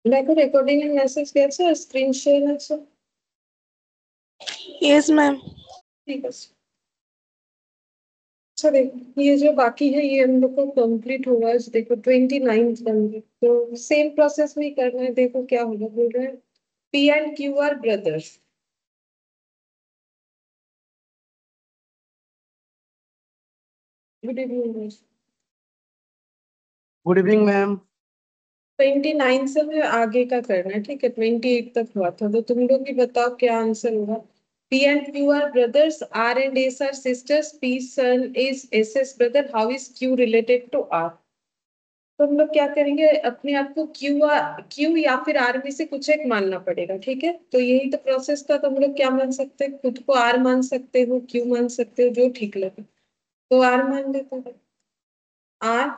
দেখো রেকর্ডিং এর মেসেজ গেছে, স্ক্রিন শেয়ার আছে। Yes ma'am. ठीक है। अच्छा देखो, ये जो बाकी है ये हम लोग को कंप्लीट होगा। देखो 29 कंप्लीट, तो सेम प्रोसेस में ही करना है। देखो क्या होगा, बोल रहे हैं P and Q R brothers. Good evening. Good evening ma'am. 29 से हमें आगे का करना है, ठीक है। 28 तक हुआ था, तो तुम लोग भी बताओ क्या आंसर होगा। P and Q are brothers, R and S are sisters, P's son is S's brother. How is Q related to R? तो हम लोग क्या करेंगे, अपने आप को क्यू या फिर आर में से कुछ एक मानना पड़ेगा, ठीक है। तो यही तो प्रोसेस था। तो हम लोग क्या मान सकते हैं, खुद को आर मान सकते हो, क्यू मान सकते हो, जो ठीक लगे। तो आर मान लेते हैं, आर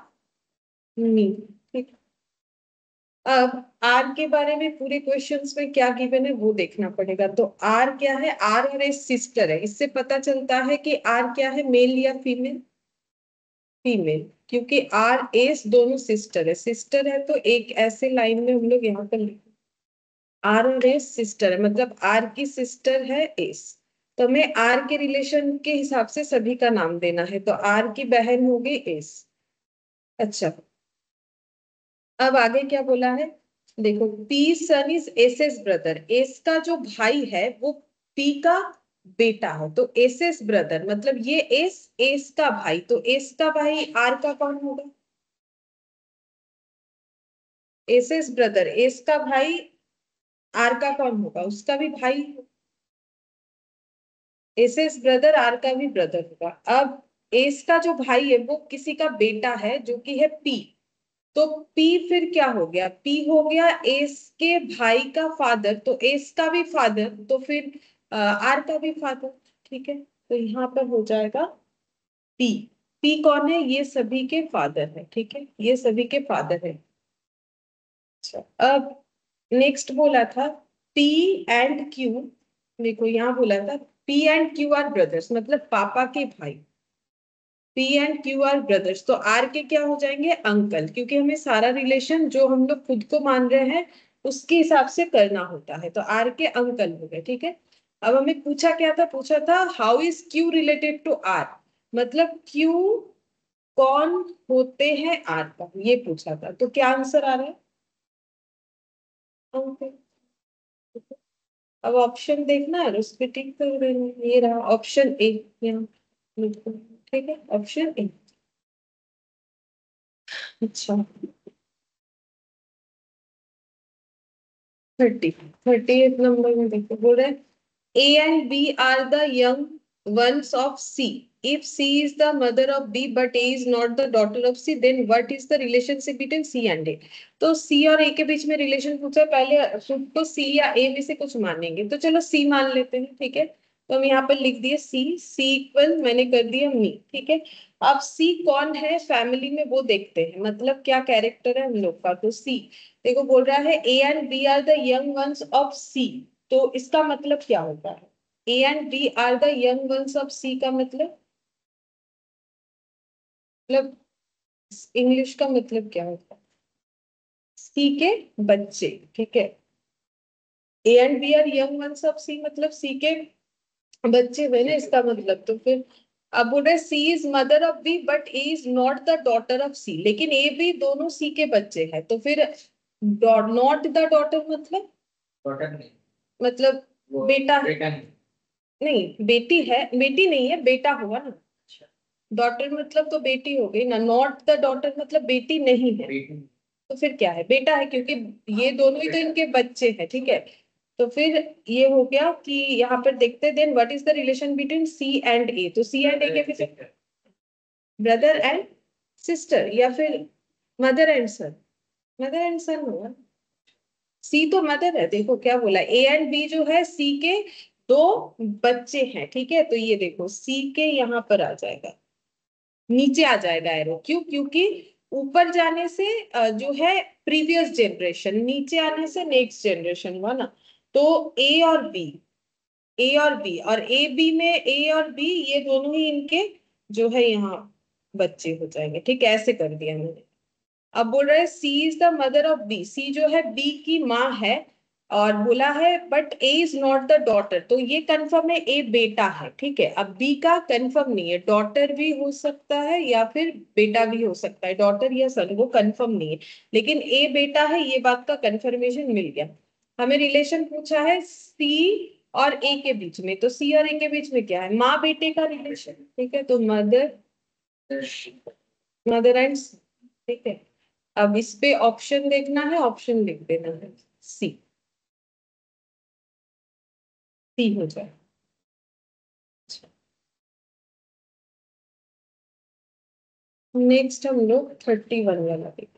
मी, ठीक। अब आर के बारे में पूरे क्वेश्चंस में क्या गिवन है वो देखना पड़ेगा। तो आर क्या है, आर और एस सिस्टर है। इससे पता चलता है कि आर क्या है, मेल या फीमेल। फीमेल, क्योंकि आर एस दोनों सिस्टर है। सिस्टर है तो एक ऐसे लाइन में हम लोग यहाँ पर लिखें, आर और एस सिस्टर है, मतलब आर की सिस्टर है एस। तो हमें आर के रिलेशन के हिसाब से सभी का नाम देना है। तो आर की बहन होगी एस। अच्छा, अब आगे क्या बोला है, देखो P son is S S brother. S का जो भाई है वो पी का बेटा है। तो एस एस ब्रदर मतलब ये एस, एस का भाई। तो एस का भाई आर का कौन होगा, एस एस ब्रदर। एस का भाई आर का कौन होगा, उसका भी भाई। एस एस ब्रदर आर का भी ब्रदर होगा। अब एस का जो भाई है वो किसी का बेटा है जो कि है पी। तो पी फिर क्या हो गया, पी हो गया एस के भाई का फादर। तो एस का भी फादर, तो फिर आर का भी फादर, ठीक है। तो यहाँ पर हो जाएगा पी। पी कौन है, ये सभी के फादर है, ठीक है, ये सभी के फादर है। अच्छा, अब नेक्स्ट बोला था पी एंड क्यू। देखो यहाँ बोला था P and Q R brothers, मतलब पापा के भाई। P and Q R brothers, तो आर के क्या हो जाएंगे, अंकल। क्योंकि हमें सारा रिलेशन जो हम लोग खुद को मान रहे हैं उसके हिसाब से करना होता है। तो आर के अंकल हो गए, ठीक है। अब हमें पूछा क्या था, पूछा था how is Q related to R, मतलब क्यू कौन होते हैं आर का, ये पूछा था। तो क्या आंसर आ रहा है, अंकल। अब ऑप्शन देखना है, उस पर टिक कर देना। ये रहा ऑप्शन ए, यहाँ बिल्कुल, ठीक है, ऑप्शन ए। अच्छा, 38 नंबर में देखो, बोल रहे A and B are the young ones of C. If C is the mother of B but A is not the daughter of C, then what is the relationship between C and A. तो C और ए के बीच में relation पूछा है, पहले खुद को सी या ए में से कुछ मानेंगे। तो चलो सी मान लेते हैं, ठीक है। तो हम यहाँ पर लिख दिए सी, सी इक्वल मैंने कर दिया मी, ठीक है। अब सी कौन है फैमिली में वो देखते हैं, मतलब क्या कैरेक्टर है हम लोग का। तो सी, देखो बोल रहा है A and B are the young ones of C. तो इसका मतलब क्या होता है, A and B are the young ones of C का मतलब इंग्लिश का मतलब क्या होता है, सी के बच्चे, ठीक है। A and B are young ones of C मतलब सी के बच्चे हुए ना, इसका मतलब। तो फिर अब बोल रहे C is mother of B but A is not the daughter of C, लेकिन ए भी दोनों सी के बच्चे हैं। तो फिर नॉट द डॉटर मतलब, डॉटर नहीं, मतलब बेटा, बेटा नहीं। नहीं बेटी है, बेटी नहीं है, बेटा हुआ ना। अच्छा, डॉटर मतलब तो बेटी हो गई ना, नॉट द डॉटर मतलब बेटी नहीं है। बेटी। तो फिर क्या है, बेटा है, क्योंकि ये दोनों ही तो इनके बच्चे हैं, ठीक है। तो फिर ये हो गया कि यहाँ पर देखते then what is the relation between C and A. तो सी एंड ए के बीच ब्रदर एंड सिस्टर, या फिर mother and son. Mother and son होगा, सी तो मदर है। देखो क्या बोला, ए एंड बी जो है सी के दो बच्चे हैं, ठीक है। तो ये देखो सी के यहाँ पर आ जाएगा, नीचे आ जाएगा एरो, क्यों, क्योंकि ऊपर जाने से जो है प्रीवियस जनरेशन, नीचे आने से नेक्स्ट जनरेशन हुआ ना। तो ए और बी, ए और बी, और ए बी में ए और बी ये दोनों ही इनके जो है यहाँ बच्चे हो जाएंगे, ठीक है। ऐसे कर दिया मैंने। अब बोल रहा है C is the mother of B, C जो है बी की माँ है, और बोला है but A is not the daughter, तो ये कंफर्म है ए बेटा है, ठीक है। अब बी का कंफर्म नहीं है, डॉटर भी हो सकता है या फिर बेटा भी हो सकता है, डॉटर या सन, वो कंफर्म नहीं है, लेकिन ए बेटा है, ये बात का कंफर्मेशन मिल गया। हमें रिलेशन पूछा है सी और ए के बीच में, तो सी और ए के बीच में क्या है, माँ बेटे का रिलेशन, ठीक है, तो मदर, मदर एंड, ठीक है। अब इस पे ऑप्शन देखना है, ऑप्शन लिख देना है, सी, सी हो जाए। नेक्स्ट हम लोग 31 वाला देखते हैं।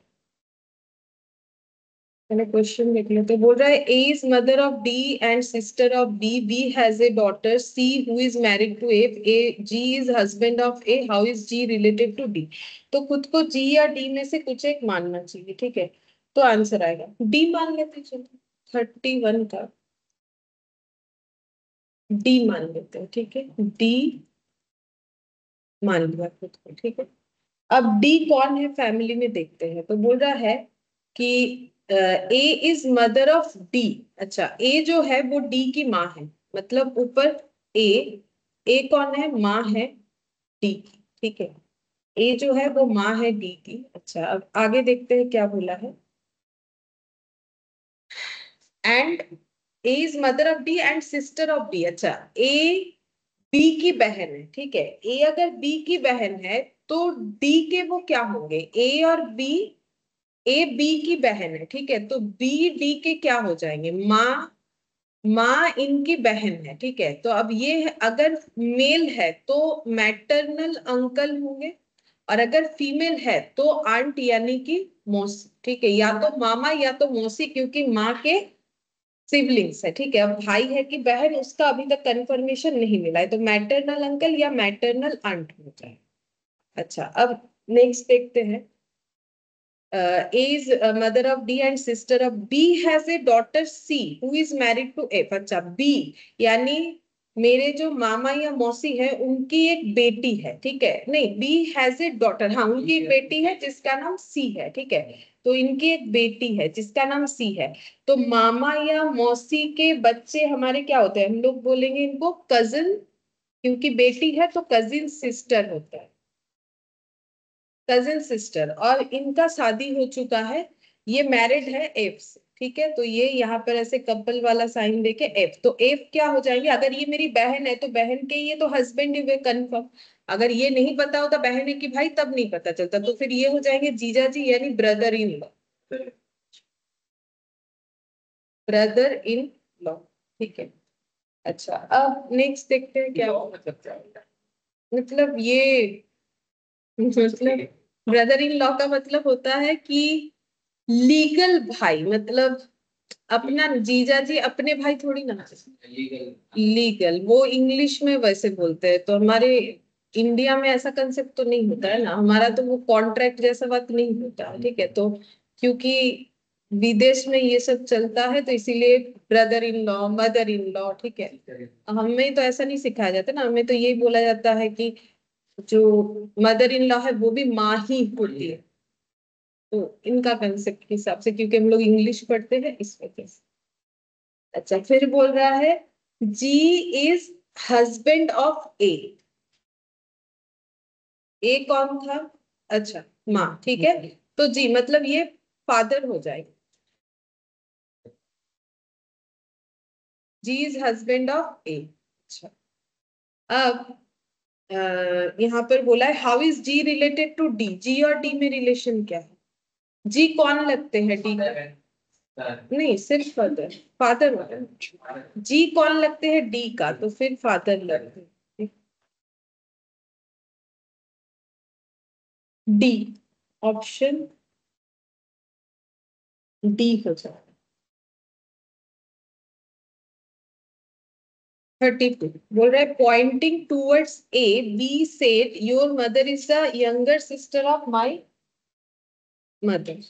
मैंने क्वेश्चन देख लेते, बोल रहा है A is mother of D and sister of B, B has a daughter C who is married to A G is husband of A, how is G related to D. तो खुद को जी या D में से कुछ एक मानना चाहिए, ठीक है, तो आंसर आएगा डी मान लेते, चलो 31 का डी मान लेते हैं, ठीक है, डी मान लिया खुद को, ठीक है। अब डी कौन है फैमिली में देखते हैं, तो बोल रहा है कि ए इज मदर ऑफ डी, अच्छा ए जो है वो डी की माँ है, मतलब ऊपर ए, ए कौन है, माँ है डी की, ठीक है, ए जो है वो माँ है डी की। अच्छा अब आगे देखते हैं क्या बोला है, and A is mother of D and sister of D, अच्छा ए बी की बहन है, ठीक है, ए अगर बी की बहन है तो डी के वो क्या होंगे, ए और बी, ए बी की बहन है, ठीक है, तो बी डी के क्या हो जाएंगे, माँ, माँ इनकी बहन है, ठीक है, तो अब ये है, अगर मेल है तो मैटरनल अंकल होंगे, और अगर फीमेल है तो आंट यानी कि मौसी, ठीक है, या तो मामा या तो मौसी, क्योंकि माँ के सिबलिंग्स है, ठीक है। अब भाई है कि बहन, उसका अभी तक कंफर्मेशन नहीं मिला है, तो मैटरनल अंकल या मैटरनल आंट हो जाए। अच्छा अब नेक्स्ट देखते हैं, A is mother of D and sister of B has a daughter C who is married to F, अच्छा B यानी मेरे जो मामा या मौसी है उनकी एक बेटी है, ठीक है, नहीं B has a daughter, हाँ उनकी एक बेटी है जिसका नाम C है, ठीक है, तो इनकी एक बेटी है जिसका नाम C है, तो मामा या मौसी के बच्चे हमारे क्या होते हैं, हम लोग बोलेंगे इनको कजिन, क्योंकि बेटी है तो कजिन सिस्टर होता है, कजिन सिस्टर, और इनका शादी हो चुका है, ये मैरिड है एफ से, ठीक है, तो ये यहाँ पर ऐसे कपल वाला साइन देके एफ, तो एफ क्या हो जाएंगे, अगर ये मेरी बहन है तो बहन के ये तो हस्बैंड ही हुए कंफर्म, अगर ये नहीं पता होता बहन है कि भाई तब नहीं पता चलता, तो फिर ये हो जाएंगे जीजा जी यानी brother in law, brother in law, ठीक है। अच्छा अब नेक्स्ट देखते हैं क्या हो सकता है, मतलब ये, मतलब ब्रदर इन लॉ का मतलब होता है कि लीगल भाई, मतलब अपना जीजा जी अपने भाई थोड़ी ना, लीगल वो इंग्लिश में वैसे बोलते हैं, तो हमारे इंडिया में ऐसा कंसेप्ट तो नहीं होता है ना, हमारा तो वो कॉन्ट्रैक्ट जैसा बात नहीं होता है, ठीक है, तो क्योंकि विदेश में ये सब चलता है तो इसीलिए brother in law, mother in law, ठीक है, हमें तो ऐसा नहीं सिखाया जाता ना, हमें तो यही बोला जाता है कि जो मदर इन लॉ है वो भी माँ ही होती है, तो इनका कंसेप्ट के हिसाब से, क्योंकि हम लोग इंग्लिश पढ़ते हैं इस वजह से। अच्छा फिर बोल रहा है जी इज हस्बैंड ऑफ ए, ए कौन था, अच्छा माँ, ठीक है, तो जी मतलब ये फादर हो जाएगा, G is husband of A. अच्छा अब यहाँ पर बोला है how is G related to D, G और डी में रिलेशन क्या है, जी कौन लगते हैं डी का, नहीं सिर्फ फादर, फादर होता है, जी कौन लगते हैं डी का, तो फिर फादर लगते हैं, डी, ऑप्शन डी हो जाए। 32 बोल रहा है pointing towards A B said your mother is the younger sister of my mother,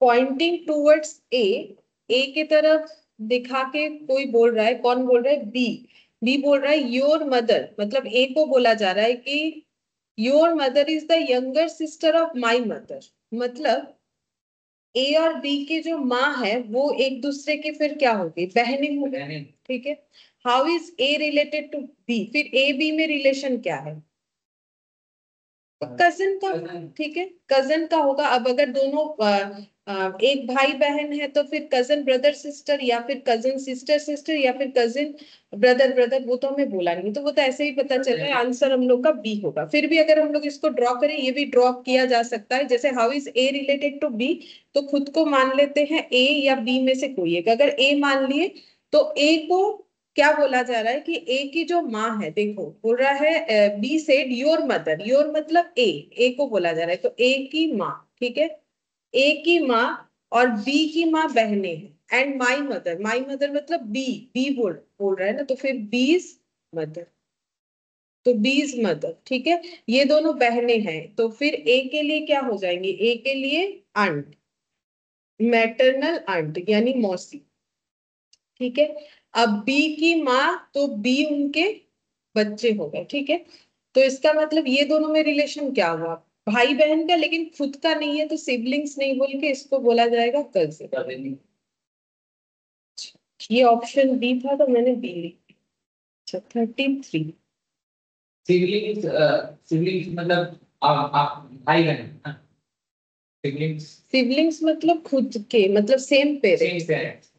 pointing towards A, A की तरफ दिखा के कोई बोल रहा है, कौन बोल रहा है, बी, बी बोल रहा है योर मदर, मतलब ए को बोला जा रहा है कि your mother is the younger sister of my mother, मतलब ए और बी के जो माँ है वो एक दूसरे के फिर क्या होगी, बहनें हो गई, ठीक है। How is A related to B, फिर ए बी में रिलेशन क्या है, कजिन का, ठीक है, कजिन का होगा। अब अगर दोनों एक भाई बहन है तो फिर कजिन ब्रदर सिस्टर, या फिर कजिन सिस्टर सिस्टर, या फिर कजिन ब्रदर ब्रदर, वो तो हमें बोला नहीं, तो वो तो ऐसे ही पता चल रहा है, आंसर हम लोग का बी होगा। फिर भी अगर हम लोग इसको ड्रॉ करें, ये भी ड्रॉ किया जा सकता है, जैसे how is A related to B, तो खुद को मान लेते हैं ए या बी में से कोई एक। अगर ए मान लिए तो ए को क्या बोला जा रहा है कि ए की जो माँ है, देखो बोल रहा है B said your mother, your मतलब ए को बोला जा रहा है, तो ए की माँ, ठीक है, ए की माँ और बी की माँ बहने हैं, एंड माई मदर मतलब बी बोल रहा है ना, तो फिर बीज मदर, तो बीज मदर, ठीक है, ये दोनों बहनें हैं, तो फिर ए के लिए क्या हो जाएंगे, ए के लिए आंट, मैटरनल आंट यानी मौसी, ठीक है। अब बी की माँ, तो बी उनके बच्चे हो गए, ठीक है। तो इसका मतलब ये दोनों में रिलेशन क्या हुआ, भाई बहन का, लेकिन खुद का नहीं है, तो सिबलिंग्स नहीं बोल के इसको बोला जाएगा कजिन। ये ऑप्शन बी था, तो मैंने बी लिखी। अच्छा 33। सिबलिंग्स, सिबलिंग्स मतलब आप भाई बहन, सिबलिंग्स, सिबलिंग्स मतलब खुद के, मतलब same parent. Same parents.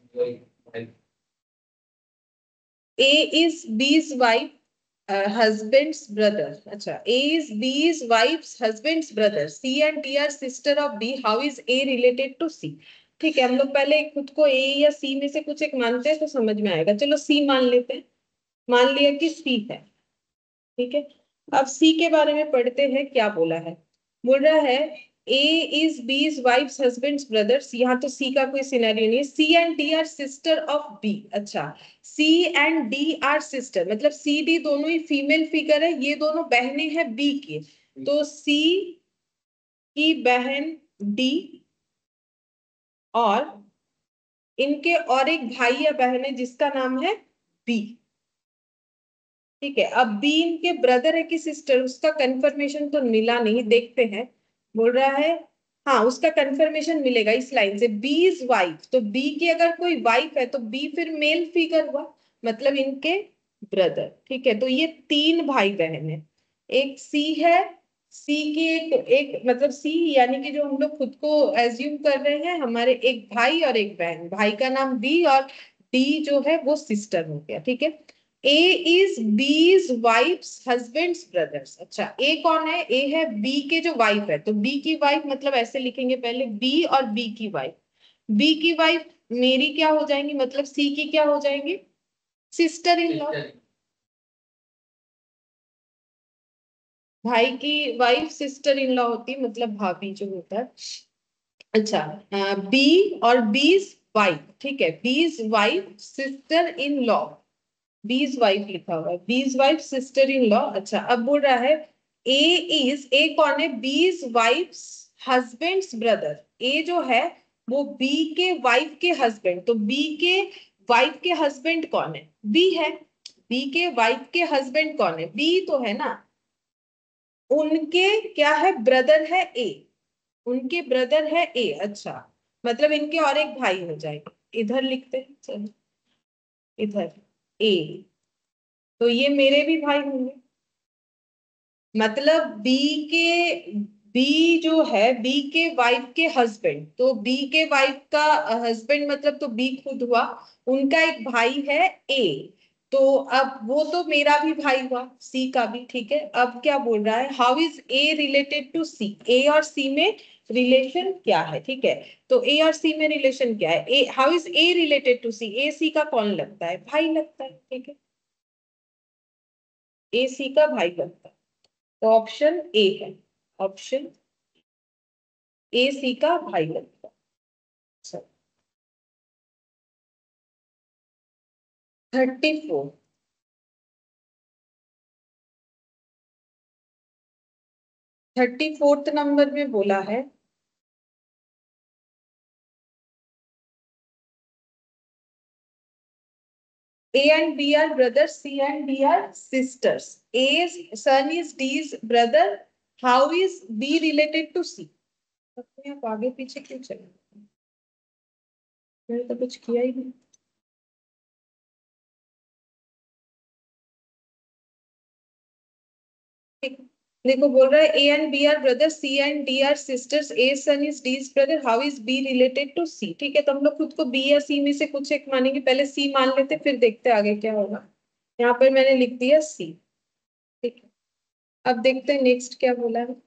A is बीज वाइफ husband's brother, अच्छा A is B's wife's husband's brother, C and D are sister of B, how is A related to C, ठीक है। हम लोग पहले खुद को A या C में से कुछ एक मानते हैं तो समझ में आएगा, चलो C मान लेते हैं, मान लिया कि C है, ठीक है। अब C के बारे में पढ़ते हैं क्या बोला है, बोल रहा है A is B's wife's husband's brother, यहाँ तो C का कोई सिनेरियो नहीं है, C and D are sister of B, अच्छा C and D are sister मतलब C D दोनों ही फीमेल फिगर है, ये दोनों बहनें हैं B की, तो C की बहन D और इनके और एक भाई या बहन है जिसका नाम है B, ठीक है। अब बी इनके ब्रदर है कि सिस्टर, उसका कंफर्मेशन तो मिला नहीं, देखते हैं। बोल रहा है हाँ उसका कंफर्मेशन मिलेगा इस लाइन से, बी इज वाइफ, तो बी की अगर कोई वाइफ है तो बी फिर मेल फिगर हुआ, मतलब इनके ब्रदर, ठीक है। तो ये तीन भाई बहन है, एक सी है, सी की एक मतलब सी यानी कि जो हम लोग खुद को एज्यूम कर रहे हैं, हमारे एक भाई और एक बहन, भाई का नाम डी और डी जो है वो सिस्टर हो गया, ठीक है। A is B's wife's husband's brothers, अच्छा A कौन है, A है B के जो वाइफ है, तो B की वाइफ मतलब ऐसे लिखेंगे पहले B और B की वाइफ, B की वाइफ मेरी क्या हो जाएंगी, मतलब C की क्या हो जाएंगी, सिस्टर इन लॉ, भाई की वाइफ सिस्टर इन लॉ होती है, मतलब भाभी जो होता है, अच्छा बी और बीज वाइफ, ठीक है, बीज वाइफ सिस्टर इन लॉ, बीज वाइफ लिखा हुआ है, बीज वाइफ सिस्टर इन लॉ, अच्छा। अब बोल रहा है ए इज, ए कौन है, बीज वाइफ हस्बैंड्स ब्रदर, ए जो है वो बी के वाइफ के हस्बैंड, तो बी के वाइफ के हस्बैंड कौन है, बी है, बी के वाइफ के हस्बैंड कौन है, बी तो है ना, उनके क्या है, ब्रदर है ए, उनके ब्रदर है ए, अच्छा मतलब इनके और एक भाई हो जाएंगे, इधर लिखते हैं चलो, इधर ए, तो ये मेरे भी भाई होंगे, मतलब बी जो है बी के वाइफ के हस्बैंड, तो बी के वाइफ का हस्बैंड मतलब तो बी खुद हुआ, उनका एक भाई है ए, तो अब वो तो मेरा भी भाई हुआ सी का भी, ठीक है। अब क्या बोल रहा है, how is A related to C, A और सी में रिलेशन क्या है, ठीक है। तो ए और सी में रिलेशन क्या है, A how is A related to C, A C का कौन लगता है, भाई लगता है, ठीक है, ए सी का भाई लगता है, तो ऑप्शन ए है, ऑप्शन ए सी का भाई लगता है। 34, 34th नंबर में बोला है A and B are brothers, C and D are sisters. A's son is D's brother. How is B related to C? अपने आप आगे पीछे क्यों चले? मैंने तो कुछ किया ही नहीं. देखो बोल रहा है A and B are brothers, C and D are sisters. A's son is D's brother. How is B related to C? ठीक है, तो हम लोग खुद को B या C में से कुछ एक मानेंगे. पहले C मान लेते, फिर देखते आगे क्या होगा. यहाँ पर मैंने लिख दिया C. ठीक है, अब देखते हैं नेक्स्ट क्या बोला है.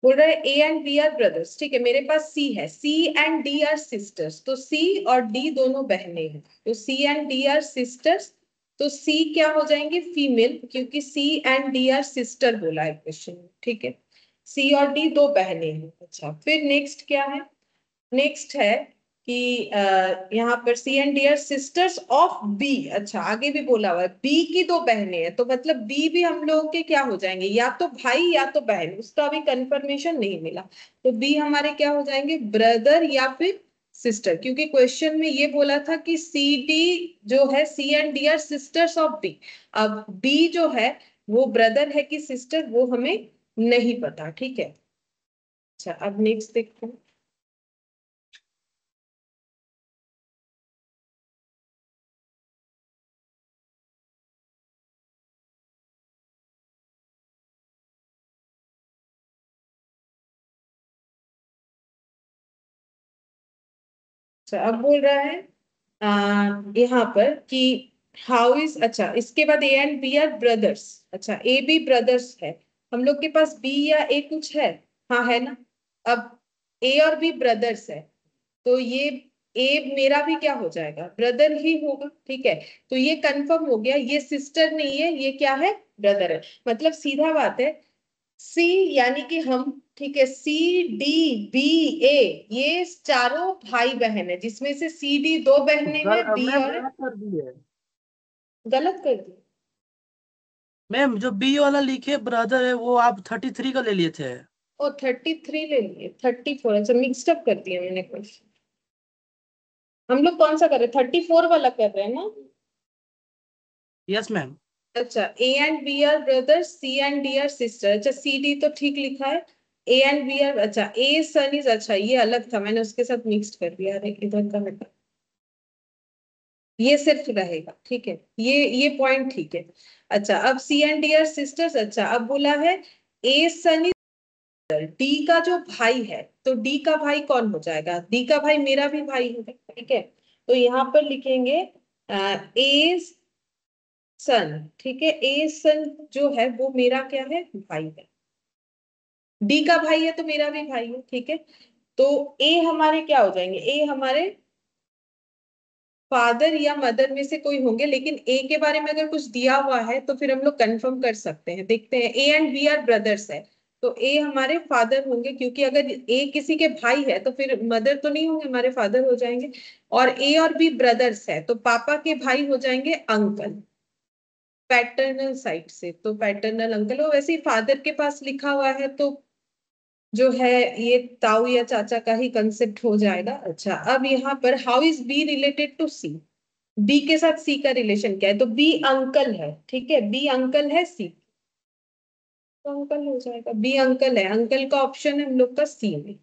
बोल रहा है A and B are brothers. ठीक है, मेरे पास C है. C and D are sisters. तो C और D दोनों बहनें हैं. तो C and D are sisters. तो C क्या हो जाएंगे? फीमेल, क्योंकि C and D are sister बोला है क्वेश्चन में. ठीक है, C और D दो बहनें हैं. अच्छा, फिर नेक्स्ट क्या है? नेक्स्ट है कि यहाँ पर C and D are sisters of B. अच्छा, आगे भी बोला हुआ है बी की दो बहनें हैं, तो मतलब बी भी हम लोगों के क्या हो जाएंगे? या तो भाई या तो बहन. उसका अभी कंफर्मेशन नहीं मिला. तो बी हमारे क्या हो जाएंगे? ब्रदर या फिर सिस्टर, क्योंकि क्वेश्चन में ये बोला था कि सी डी जो है, C and D are sisters of B. अब बी जो है वो ब्रदर है कि सिस्टर, वो हमें नहीं पता. ठीक है, अच्छा अब नेक्स्ट देखते हैं. अब बोल रहा है यहाँ पर कि हाउ इज. अच्छा, इसके बाद A and B are brothers. अच्छा, ए बी ब्रदर्स है. हम लोग के पास बी या ए कुछ है? हाँ है ना. अब ए और बी ब्रदर्स है, तो ये ए मेरा भी क्या हो जाएगा? ब्रदर ही होगा. ठीक है, तो ये कंफर्म हो गया. ये सिस्टर नहीं है, ये क्या है? ब्रदर है. मतलब सीधा बात है, सी यानी कि हम, ठीक है, सी डी बी ए, ये चारों भाई बहन है, जिसमें से सी डी दो बहनें हैं, बी मैम और. गलत कर दी है गलत कर दी? मैम, जो बी वाला लिखे ब्रदर है वो आप 33 का ले लिए थे. ओ 33 ले लिए, 34. अच्छा, मिक्सड अप कर दिया मैंने क्वेश्चन. हम लोग कौन सा कर रहे हैं? 34 वाला कर रहे हैं ना. Yes ma'am. अच्छा, A and B are brother, C and D are sister. अच्छा, सी डी तो ठीक लिखा है. A and B are. अच्छा, ए सन इज. अच्छा, ये अलग था, मैंने उसके साथ मिक्स्ड कर दिया. अरे इधर का हटा, ये सिर्फ रहेगा. ठीक है, ये पॉइंट ठीक है. अच्छा, अब सी एंड डी आर सिस्टर्स. अच्छा, अब बोला है ए सन इज. डी का जो भाई है, तो डी का भाई कौन हो जाएगा? डी का भाई मेरा भी भाई है. ठीक है, तो यहाँ पर लिखेंगे ए सन. ठीक है, ए सन जो है वो मेरा क्या है? भाई है. डी का भाई है तो मेरा भी भाई है. ठीक है, तो ए हमारे क्या हो जाएंगे? ए हमारे फादर या मदर में से कोई होंगे, लेकिन ए के बारे में अगर कुछ दिया हुआ है तो फिर हम लोग कंफर्म कर सकते हैं. देखते हैं. A and B are brothers है, तो ए हमारे फादर होंगे, क्योंकि अगर ए किसी के भाई है तो फिर मदर तो नहीं होंगे, हमारे फादर हो जाएंगे. और ए और बी ब्रदर्स है, तो पापा के भाई हो जाएंगे अंकल, पैटर्नल साइड से. तो पैटर्नल अंकल, वो वैसे ही फादर के पास लिखा हुआ है, तो जो है ये ताऊ या चाचा का ही कंसेप्ट हो जाएगा. अच्छा, अब यहाँ पर how is B related to C? B के साथ सी का रिलेशन क्या है? तो बी अंकल है. ठीक है, बी अंकल है सी, तो अंकल हो जाएगा. बी अंकल है, अंकल का ऑप्शन है हम लोग का सी में.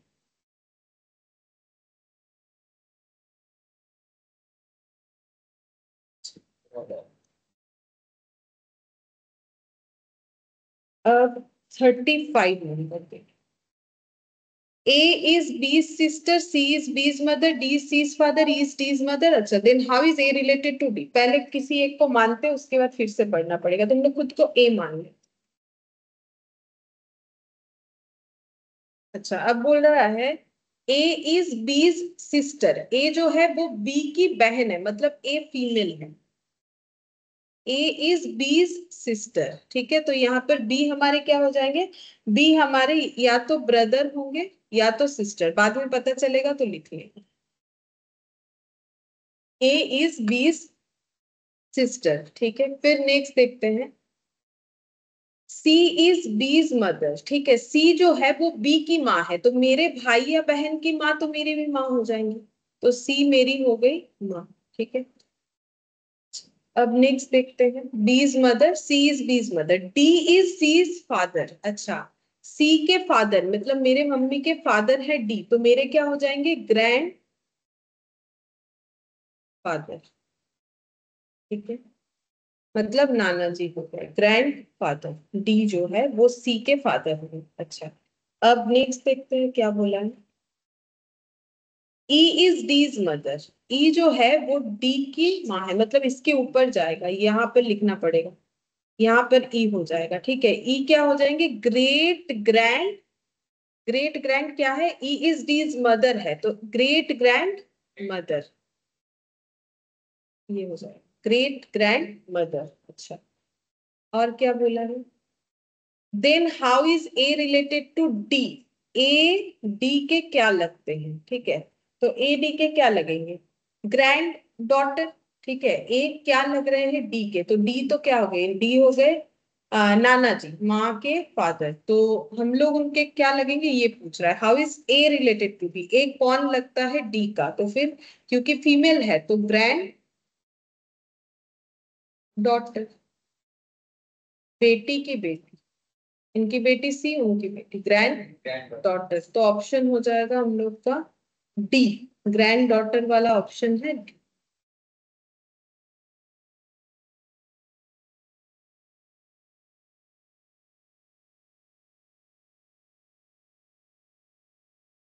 अब 35 नंबर पे, A is B's sister, C is B's mother, D is C's father, E is D's mother. अच्छा, then how is A related to D? पहले किसी एक को मानते हैं, उसके बाद फिर से पढ़ना पड़ेगा. तो हम लोग खुद को A मान ले. अच्छा, अब बोल रहा है A is B's sister. A जो है वो B की बहन है, मतलब A फीमेल है. A is B's sister. ठीक है, तो यहाँ पर B हमारे क्या हो जाएंगे? B हमारे या तो ब्रदर होंगे या तो सिस्टर, बाद में पता चलेगा तो लिख लेंगे. A is B's sister. ठीक है, फिर नेक्स्ट देखते हैं. C is B's mother. ठीक है, C जो है वो B की माँ है, तो मेरे भाई या बहन की माँ तो मेरी भी माँ हो जाएंगी, तो C मेरी हो गई माँ. ठीक है, अब नेक्स्ट देखते हैं, B's mother, C is B's mother, D is C is father. अच्छा, सी के फादर मतलब मेरे मम्मी के फादर है डी, तो मेरे क्या हो जाएंगे, ग्रैंड फादर। ठीक है, मतलब नाना जी हो गए ग्रैंड फादर, डी जो है वो सी के फादर है। अच्छा, अब नेक्स्ट देखते हैं क्या बोला है, ई इज डीज मदर, ई जो है वो डी की माँ है, मतलब इसके ऊपर जाएगा, यहाँ पर लिखना पड़ेगा, यहाँ पर ई हो जाएगा। ठीक है, ई क्या हो जाएंगे, ग्रेट ग्रैंड, ग्रेट ग्रैंड क्या है, ई इज डीज मदर है तो ग्रेट ग्रैंड मदर, ये हो जाएगा ग्रेट ग्रैंड मदर। अच्छा, और क्या बोला है, then how is A related to D, A D के क्या लगते हैं। ठीक है, तो ए डी के क्या लगेंगे, ग्रैंड डॉटर। ठीक है, ए क्या लग रहे हैं डी के, तो डी तो क्या हो गए, डी हो गए नाना जी माँ के फादर, तो हम लोग उनके क्या लगेंगे, ये पूछ रहा है how is A related to B, A कौन लगता है डी का, तो फिर क्योंकि फीमेल है तो ग्रैंड डॉटर, बेटी की बेटी, इनकी बेटी सी, उनकी बेटी ग्रैंड डॉटर, तो ऑप्शन हो जाएगा हम लोग का डी, ग्रैंड डॉटर वाला ऑप्शन है D।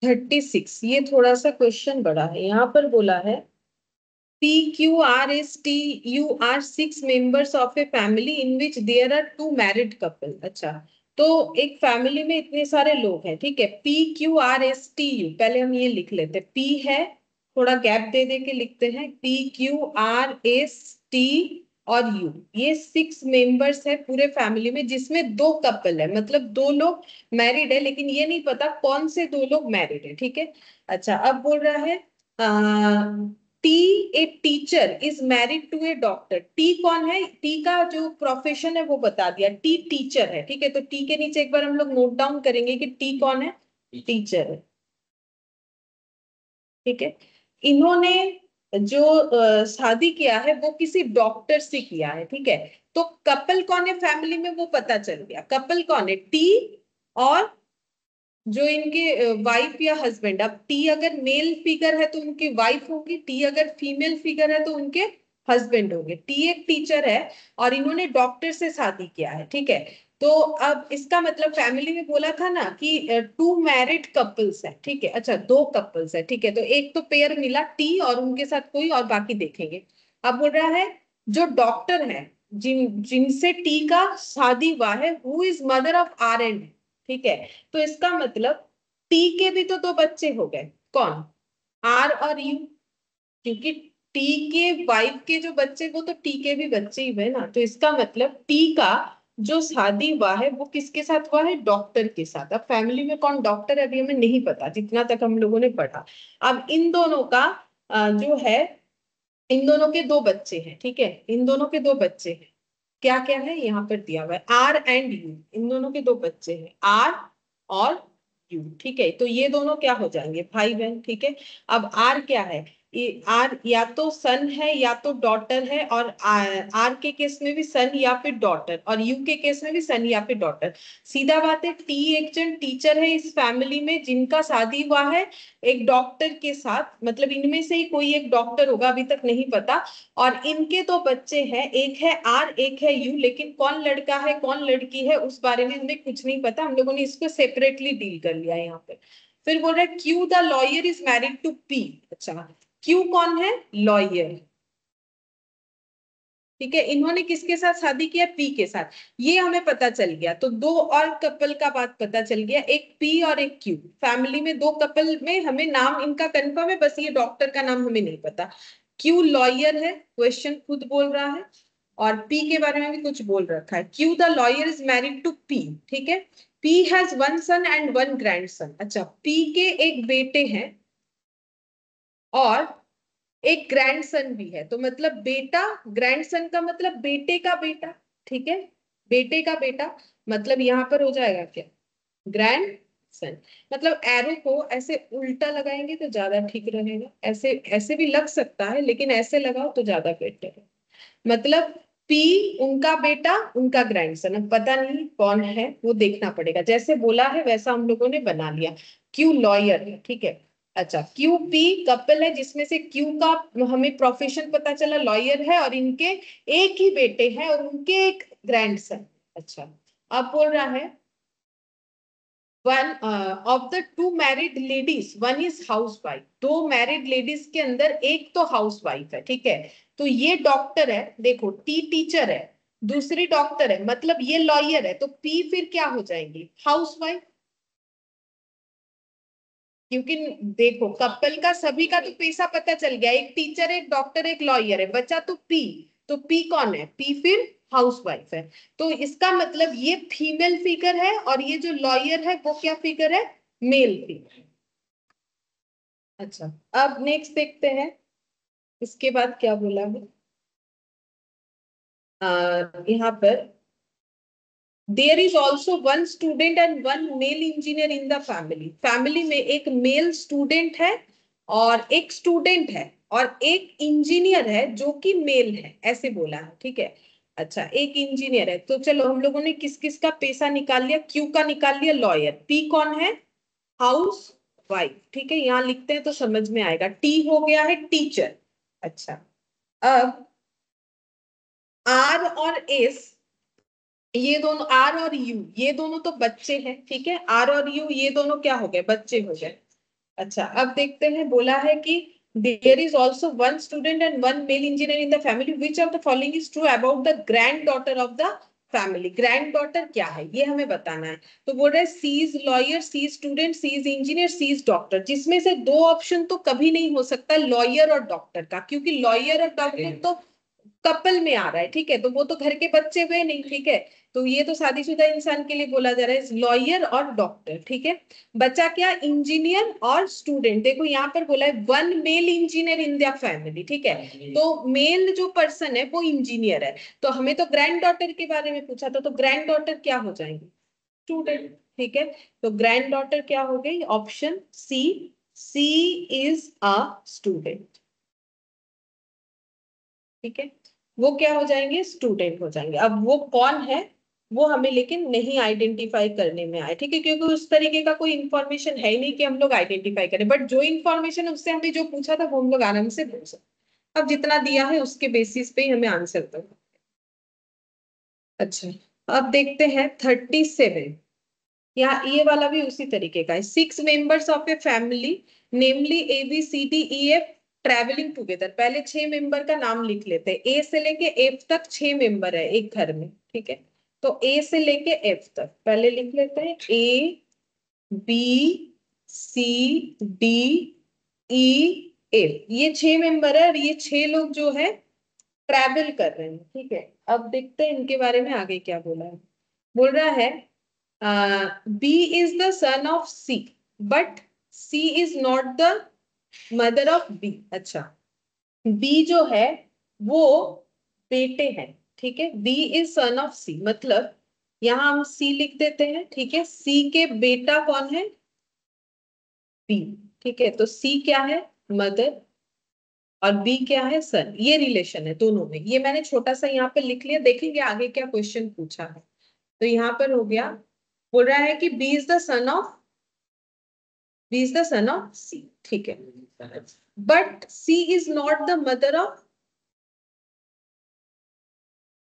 36, ये थोड़ा सा क्वेश्चन बड़ा है, यहाँ पर बोला है P, Q, R, S, T, U are 6 members of a family in which there are 2 married couple। अच्छा, तो एक फैमिली में इतने सारे लोग हैं। ठीक है, P, Q, R, S, T, U, पहले हम ये लिख लेते हैं, P है, थोड़ा गैप दे दे के लिखते हैं, P, Q, R, S, T और U, ये 6 मेंबर्स है पूरे फैमिली में, जिसमें 2 कपल है, मतलब 2 लोग मैरिड है, लेकिन ये नहीं पता कौन से 2 लोग मैरिड है। ठीक है, अच्छा, अब बोल रहा है T, a teacher is married to a doctor, T कौन है, टी का जो प्रोफेशन है वो बता दिया, टी टीचर है। ठीक है, तो टी के नीचे एक बार हम लोग नोट डाउन करेंगे कि टी कौन है, टीचर है। ठीक है, इन्होंने जो शादी किया है वो किसी डॉक्टर से किया है। ठीक है, तो कपल कौन है फैमिली में वो पता चल गया, कपल कौन है, टी और जो इनके वाइफ या हस्बैंड। अब टी अगर मेल फिगर है तो उनकी वाइफ होगी, टी अगर फीमेल फिगर है तो उनके हस्बैंड होंगे। टी एक टीचर है और इन्होंने डॉक्टर से शादी किया है। ठीक है, तो अब इसका मतलब फैमिली में बोला था ना कि 2 मैरिड कपल्स है। ठीक है, अच्छा 2 कपल्स है। ठीक है, तो एक तो पेयर मिला टी और उनके साथ कोई और, बाकी देखेंगे। अब बोल रहा है जो डॉक्टर है जिनसे टी का शादी हुआ है, who is mother of R and, ठीक है, तो इसका मतलब टी के भी तो 2 बच्चे हो गए, कौन, आर और यू, क्योंकि टी के वाइफ के जो बच्चे वो तो टी के भी बच्चे ही हुए ना, तो इसका मतलब टी का जो शादी हुआ है वो किसके साथ हुआ है, डॉक्टर के साथ। अब फैमिली में कौन डॉक्टर है अभी हमें नहीं पता, जितना तक हम लोगों ने पढ़ा। अब इन दोनों का जो है, इन दोनों के 2 बच्चे हैं। ठीक है, इन दोनों के 2 बच्चे हैं, क्या क्या है यहाँ पर दिया हुआ है, आर एंड यू, इन दोनों के 2 बच्चे हैं, आर और यू। ठीक है, तो ये दोनों क्या हो जाएंगे, भाई बहन। ठीक है, अब आर क्या है, ये आर या तो सन है या तो डॉटर है, और आर के केस में भी सन या फिर डॉटर, और यू के केस में भी सन या फिर डॉटर। सीधा बात है, टी एक जन टीचर है इस फैमिली में जिनका शादी हुआ है एक डॉक्टर के साथ, मतलब इनमें से ही कोई एक डॉक्टर होगा, अभी तक नहीं पता। और इनके 2 बच्चे हैं, एक है आर एक है यू, लेकिन कौन लड़का है कौन लड़की है उस बारे में हमें कुछ नहीं पता, हम लोगों ने इसको सेपरेटली डील कर लिया यहाँ पे। फिर बोल रहा है Q the lawyer is married to P. अच्छा, क्यू कौन है, लॉयर। ठीक है, इन्होंने किसके साथ शादी किया, पी के साथ, ये हमें पता चल गया। तो 2 और कपल का बात पता चल गया, एक पी और एक क्यू, फैमिली में 2 कपल में हमें नाम इनका कंफर्म है, बस ये डॉक्टर का नाम हमें नहीं पता। क्यू लॉयर है, क्वेश्चन खुद बोल रहा है, और पी के बारे में भी कुछ बोल रखा है, Q the lawyer is married to P. ठीक है, P has 1 son and 1 grandson। अच्छा, पी के एक बेटे हैं और एक ग्रैंडसन भी है, तो मतलब बेटा, ग्रैंडसन का मतलब बेटे का बेटा। ठीक है, बेटे का बेटा, मतलब यहां पर हो जाएगा क्या, ग्रैंड सन। मतलब एरो को ऐसे उल्टा लगाएंगे तो ज्यादा ठीक रहेगा, ऐसे ऐसे भी लग सकता है लेकिन ऐसे लगाओ तो ज्यादा बेटर है। मतलब पी उनका बेटा उनका ग्रैंडसन, अब पता नहीं कौन है वो देखना पड़ेगा, जैसे बोला है वैसा हम लोगों ने बना लिया। क्यू लॉयर है, ठीक है। अच्छा, क्यू पी कपल है जिसमें से क्यू का हमें प्रोफेशन पता चला लॉयर है, और इनके एक ही बेटे हैं और उनके एक ग्रैंडसन। अच्छा, अब बोल रहा है one of the to married ladies one is house wife, दो मैरिड लेडीज के अंदर एक तो हाउस वाइफ है, ठीक है। तो ये डॉक्टर है, देखो टी टीचर है, दूसरी डॉक्टर है, मतलब ये लॉयर है, तो पी फिर क्या हो जाएंगी, हाउस वाइफ। क्योंकि देखो कपल का सभी का तो पैसा पता चल गया, एक टीचर एक डॉक्टर एक लॉयर है, बचा तो पी। तो पी कौन है, पी फिर हाउस वाइफ है। तो इसका मतलब ये फीमेल फिगर है और ये जो लॉयर है वो क्या फिगर है, मेल फिगर। अच्छा, अब नेक्स्ट देखते हैं इसके बाद क्या बोला है। यहाँ पर there is also one student and one male engineer in the family, family में एक मेल स्टूडेंट है और एक स्टूडेंट है और एक इंजीनियर है जो कि मेल है, ऐसे बोला है, ठीक है। अच्छा, एक इंजीनियर है, तो चलो हम लोगों ने किस किस का पैसा निकाल लिया, क्यू का निकाल लिया, लॉयर, पी कौन है, हाउस वाइफ, ठीक है। यहाँ लिखते हैं तो समझ में आएगा, टी हो गया है टीचर। अच्छा, अब आर और एस, ये दोनों आर और यू ये दोनों तो बच्चे हैं, ठीक है, आर और यू ये दोनों क्या हो गए, बच्चे हो गए। अच्छा, अब देखते हैं, बोला है कि there is also one student and one male engineer in the family, which of the following is true about the granddaughter of the family, granddaughter क्या है ये हमें बताना है। तो बोल रहे C is lawyer, C is student, C is engineer, C is doctor, जिसमें से दो ऑप्शन तो कभी नहीं हो सकता, लॉयर और डॉक्टर का, क्योंकि लॉयर और डॉक्टर तो कपल में आ रहा है, ठीक है, तो वो तो घर के बच्चे हुए नहीं, ठीक है। तो ये तो शादीशुदा इंसान के लिए बोला जा रहा है लॉयर और डॉक्टर, ठीक है। बचा क्या, इंजीनियर और स्टूडेंट, देखो यहाँ पर बोला है one male engineer in their family, ठीक है, तो मेल जो पर्सन है वो इंजीनियर है। तो हमें तो ग्रैंड डॉटर के बारे में पूछा था, तो ग्रैंड डॉटर क्या हो जाएंगे, स्टूडेंट, ठीक है। तो ग्रैंड डॉटर क्या हो गई, option C, C is a student, ठीक है। वो क्या हो जाएंगे, स्टूडेंट हो जाएंगे। अब वो कौन है वो हमें लेकिन नहीं आइडेंटिफाई करने में आए, ठीक है, क्योंकि उस तरीके का कोई इंफॉर्मेशन है ही नहीं कि हम लोग आइडेंटिफाई करें, बट जो इंफॉर्मेशन है उससे हमें जो पूछा था वो हम लोग आराम से बोल सकते। अब जितना दिया है उसके बेसिस पे ही हमें आंसर दो। अच्छा, अब देखते हैं 37, यहाँ ये वाला भी उसी तरीके का है, 6 members of a family namely A B C D E F travelling together, पहले 6 मेंबर का नाम लिख लेते हैं, ए से लेके एफ तक 6 मेंबर है एक घर में, ठीक है। तो ए से लेके एफ तक पहले लिख लेते हैं, A B C D E F, ये 6 मेंबर है और ये 6 लोग जो है ट्रैवल कर रहे हैं, ठीक है। अब देखते हैं इनके बारे में आगे क्या बोला है। बोल रहा है B is the son of C but C is not the mother of B. अच्छा, बी जो है वो बेटे हैं, ठीक है, B is son of C, मतलब यहां हम सी लिख देते हैं, ठीक है, सी के बेटा कौन है, बी, ठीक है। तो सी क्या है, मदर, और बी क्या है, सन, ये रिलेशन है दोनों में, ये मैंने छोटा सा यहाँ पे लिख लिया, देखेंगे आगे क्या क्वेश्चन पूछा है। तो यहाँ पर हो गया, बोल रहा है कि B is the son of, B is the son of C, ठीक है, but C is not the mother of,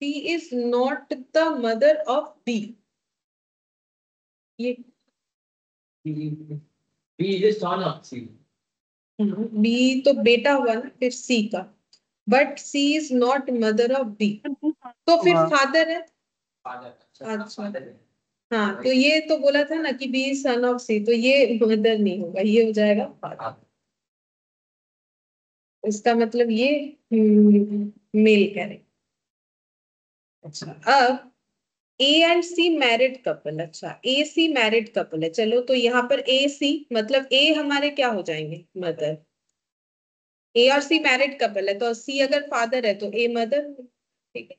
C is not the mother of B, ये B is the son of C. B तो बेटा हुआ ना फिर C का, but C is not mother of B, तो फिर फादर है। Father. अच्छा, Father. हाँ, तो ये तो बोला था ना कि बी सन ऑफ सी, तो ये मदर नहीं होगा, ये हो जाएगा फादर, इसका मतलब ये मेल करें। अच्छा, अब A and C married couple, अच्छा ए सी मैरिड कपल है, चलो तो यहाँ पर ए सी मतलब ए हमारे क्या हो जाएंगे, मदर, ए और सी मैरिड कपल है तो सी अगर फादर है तो ए मदर, ठीक है।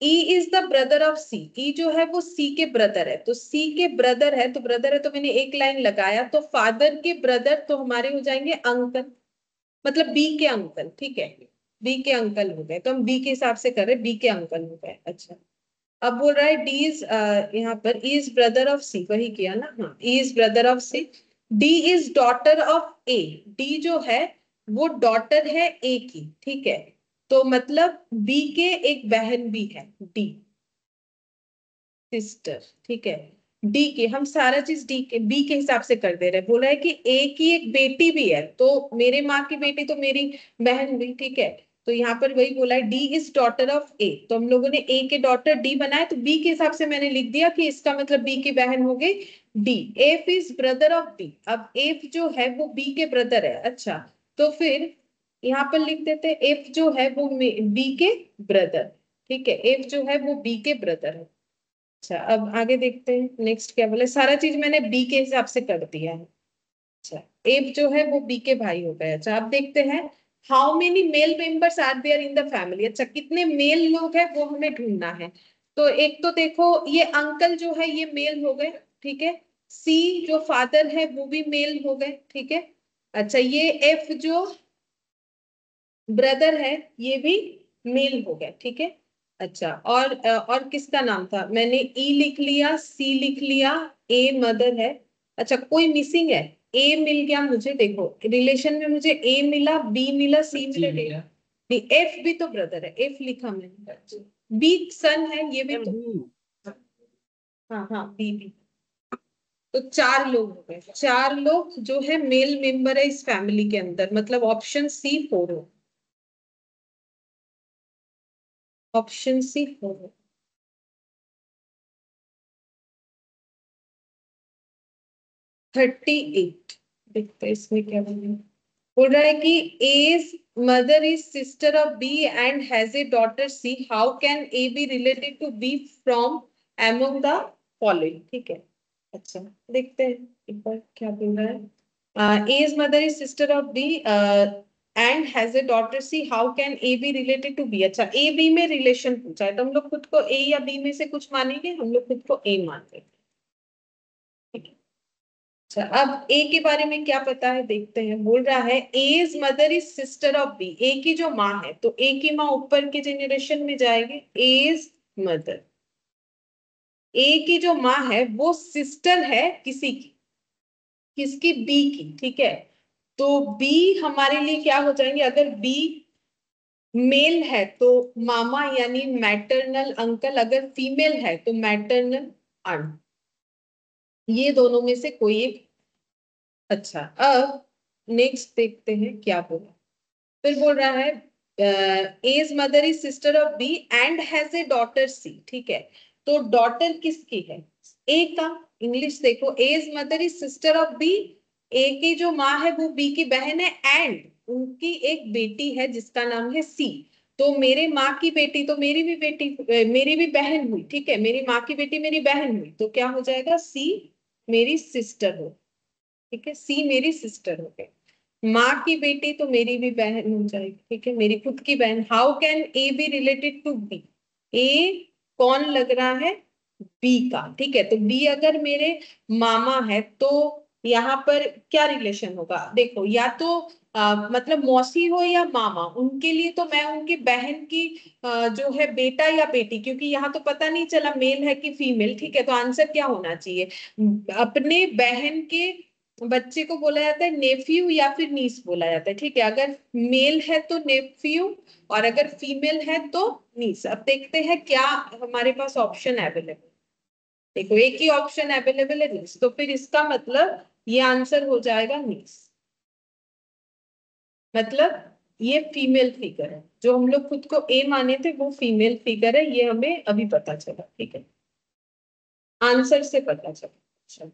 E is the brother of C, E जो है वो सी के ब्रदर है, तो सी के ब्रदर है तो ब्रदर है तो मैंने एक लाइन लगाया, तो फादर के ब्रदर तो हमारे हो जाएंगे अंकल, मतलब बी के अंकल, ठीक है। बी के अंकल हो गए, तो हम बी के हिसाब से कर रहे हैं, बी के अंकल हो गए। अच्छा, अब बोल रहा है डी इज, यहाँ पर इज ब्रदर ऑफ सी, वही किया ना, हाँ, is brother of C. D is daughter of A, D जो है वो डॉटर है ए की, ठीक है, तो मतलब बी के एक बहन भी है, डी सिस्टर, ठीक है। डी के हम सारा चीज डी के बी के हिसाब से कर दे रहे हैं। बोला है कि ए की एक बेटी भी है, तो मेरे माँ की बेटी तो मेरी बहन भी, ठीक है, तो यहाँ पर वही बोला है डी इज डॉटर ऑफ ए, तो हम लोगों ने ए के डॉटर डी बनाए, तो बी के हिसाब से मैंने लिख दिया कि इसका मतलब बी की बहन हो गई D. F is brother of B, अब एफ जो है वो बी के ब्रदर है। अच्छा, तो फिर यहाँ पर लिख देते एफ जो है वो बी के ब्रदर, ठीक है, एफ जो है वो बी के ब्रदर है। अच्छा, अब आगे देखते हैं नेक्स्ट क्या बोले, सारा चीज मैंने बी के हिसाब से कर दिया है। अच्छा, एफ जो है वो बी के भाई हो गए। अच्छा, अब देखते हैं how many male members are there in the family. अच्छा, कितने मेल लोग हैं वो हमें ढूंढना है। तो एक तो देखो ये अंकल जो है ये मेल हो गए, ठीक है, सी जो फादर है वो भी मेल हो गए, ठीक है। अच्छा, ये एफ जो ब्रदर है ये भी मेल हो गया, ठीक है। अच्छा, और किसका नाम था, मैंने ई लिख लिया, सी लिख लिया, ए मदर है। अच्छा, कोई मिसिंग है, ए मिल गया मुझे, देखो रिलेशन में मुझे ए मिला, बी मिला, सी मिला, डी नहीं, एफ भी तो ब्रदर है, एफ लिखा मैंने, बी सन है ये भी मैम तो, बी। हाँ हाँ, बी भी, तो चार लोग हो गए, चार लोग जो है मेल मेंबर है इस फैमिली के अंदर, मतलब ऑप्शन सी 4 हो, ऑप्शन सी 4 हो। 38, देखते हैं इसमें क्या बनेगा। बोल रहा है कि A's mother is sister of B and has a daughter C, how can A be related to B from among the following, ठीक है। अच्छा, देखते हैं एक बार क्या बोल रहा है। A's mother is sister of B and has a daughter C, how can A be related to B. अच्छा, ए बी में रिलेशन पूछा है, तो हम लोग खुद को ए या बी में से कुछ मानेंगे, हम लोग खुद को ए मानते हैं, ठीक है। अच्छा, अब ए के बारे में क्या पता है देखते हैं। बोल रहा है A's mother is sister of B, A की जो माँ है, तो ए की माँ ऊपर के जेनरेशन में जाएगी, एज मदर, ए की जो माँ है वो सिस्टर है किसी की, किसकी, बी की, ठीक है। तो बी हमारे लिए क्या हो जाएंगे, अगर बी मेल है तो मामा यानी मैटरनल अंकल, अगर फीमेल है तो मैटरनल आंट, ये दोनों में से कोई एक। अच्छा, अब नेक्स्ट देखते हैं क्या बोला। फिर बोल रहा है A's mother is sister of B and has a daughter C, ठीक है, तो डॉटर किसकी है, ए का। इंग्लिश देखो, A's mother is sister of B, A की जो माँ है वो बी की बहन है, एंड उनकी एक बेटी है जिसका नाम है सी। तो मेरे माँ की बेटी तो मेरी भी बेटी, मेरी भी बहन हुई, ठीक है, मेरी माँ की बेटी मेरी बहन हुई, तो क्या हो जाएगा, सी मेरी सिस्टर हो, ठीक है, सी मेरी सिस्टर हो गई। माँ की बेटी तो मेरी भी बहन हो जाएगी, ठीक है, मेरी खुद की बहन। How can A be related to B, A कौन लग रहा है, बी का, ठीक है, तो बी अगर मेरे मामा है तो यहाँ पर क्या रिलेशन होगा, देखो या तो मतलब मौसी हो या मामा, उनके लिए तो मैं उनकी बहन की जो है बेटा या बेटी, क्योंकि यहाँ तो पता नहीं चला मेल है कि फीमेल, ठीक है, तो आंसर क्या होना चाहिए, अपने बहन के बच्चे को बोला जाता है नेफ्यू या फिर नीस बोला जाता है, ठीक है, अगर मेल है तो नेफ्यू और अगर फीमेल है तो नीस। अब देखते हैं क्या हमारे पास ऑप्शन अवेलेबल, देखो एक ही ऑप्शन अवेलेबल है नीस, तो फिर इसका मतलब ये आंसर हो जाएगा नीस, मतलब ये फीमेल फिगर है, जो हम लोग खुद को ए माने थे वो फीमेल फिगर है, ये हमें अभी पता चला, ठीक है, आंसर से पता चला। अच्छा,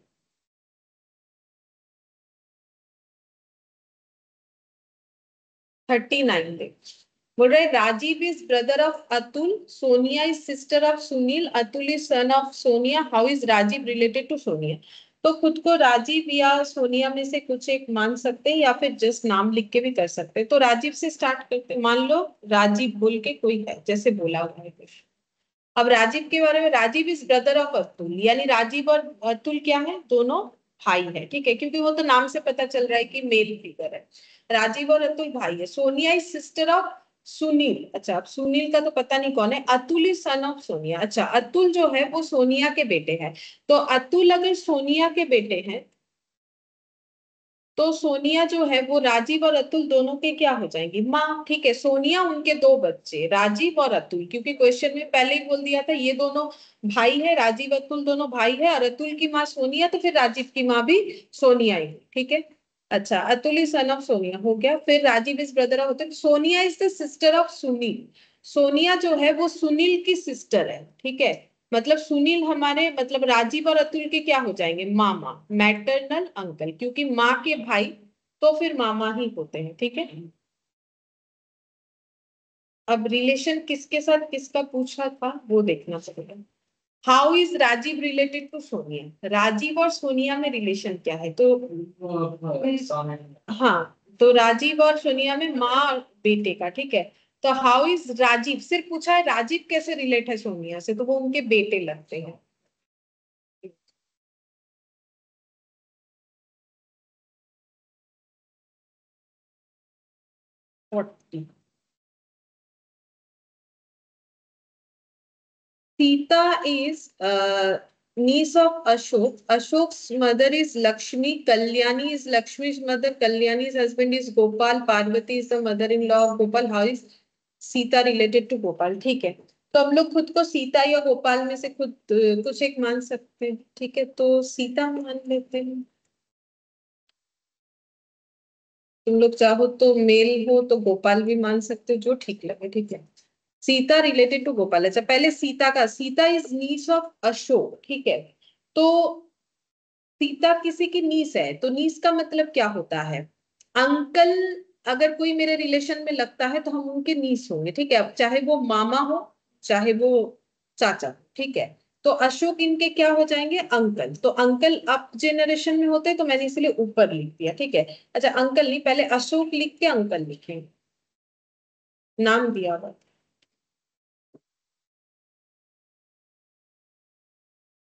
39 देख, बोल रहे Rajiv is brother of Atul, Sonia is sister of Sunil, Atul is son of Sonia, how is Rajiv related to Sonia. तो खुद को राजीव या सोनिया में से कुछ एक मान सकते हैं या फिर जस्ट नाम लिख के भी कर सकते हैं। तो राजीव से स्टार्ट करते हैं, मान लो राजीव बोल के कोई है, जैसे बोला हुआ है कुछ। अब राजीव के बारे में, Rajiv is brother of Atul, यानी राजीव और अतुल क्या है, दोनों भाई है, ठीक है, क्योंकि वो तो नाम से पता चल रहा है कि मेल फिगर है। राजीव और अतुल भाई है। Sonia is sister of Sunil, अच्छा अब सुनील का तो पता नहीं कौन है। Atul is son of Sonia. अच्छा अतुल जो है वो सोनिया के बेटे हैं। तो अतुल अगर सोनिया के बेटे हैं तो सोनिया जो है वो राजीव और अतुल दोनों के क्या हो जाएंगी, माँ। ठीक है, सोनिया उनके दो बच्चे राजीव और अतुल, क्योंकि क्वेश्चन में पहले ही बोल दिया था ये दोनों भाई है, राजीव अतुल दोनों भाई है, और अतुल की माँ सोनिया, तो फिर राजीव की माँ भी सोनिया ही। ठीक है। अच्छा Atul is son of Sonia हो गया। फिर Rajiv is brother of Atul. Sonia is the sister of Sunil. Sonia जो है वो सुनील की सिस्टर है। ठीक है, मतलब सुनील हमारे मतलब राजीव और अतुल के क्या हो जाएंगे, मामा, मैटरनल अंकल, क्योंकि माँ के भाई तो फिर मामा ही होते हैं। ठीक है। अब रिलेशन किसके साथ किसका पूछा था वो देखना पड़ेगा। How is Rajiv related to Sonia, Rajiv और सोनिया में रिलेशन क्या है, तो हाँ, तो राजीव और सोनिया में माँ और बेटे का। ठीक है, तो हाउ इज राजीव, सिर्फ पूछा है राजीव कैसे रिलेट है सोनिया से, तो वो उनके बेटे लगते हैं। 40। Sita is niece of Ashok. Ashok's mother is Lakshmi. Kalyani is Lakshmi's mother. Kalyani's husband is Gopal. Parvati is the mother-in-law of Gopal. How is Sita related to Gopal? ठीक है, तो हम लोग खुद को सीता या गोपाल में से खुद कुछ एक मान सकते हैं। ठीक है, तो सीता मान लेते हैं। तुम लोग चाहो तो मेल हो तो गोपाल भी मान सकते हो, जो ठीक लगे। ठीक है, सीता रिलेटेड टू गोपाल। अच्छा पहले सीता का, Sita is niece of Ashok. ठीक है, तो सीता किसी की नीस है, तो नीस का मतलब क्या होता है, अंकल। अगर कोई मेरे रिलेशन में लगता है तो हम उनके नीस होंगे। ठीक है, अब चाहे वो मामा हो चाहे वो चाचा। ठीक है, तो अशोक इनके क्या हो जाएंगे, अंकल। तो अंकल अप जेनरेशन में होते हैं तो मैंने इसलिए ऊपर लिख दिया। ठीक है, अच्छा अंकल नहीं, पहले अशोक लिख के अंकल लिखें, नाम दिया हुआ।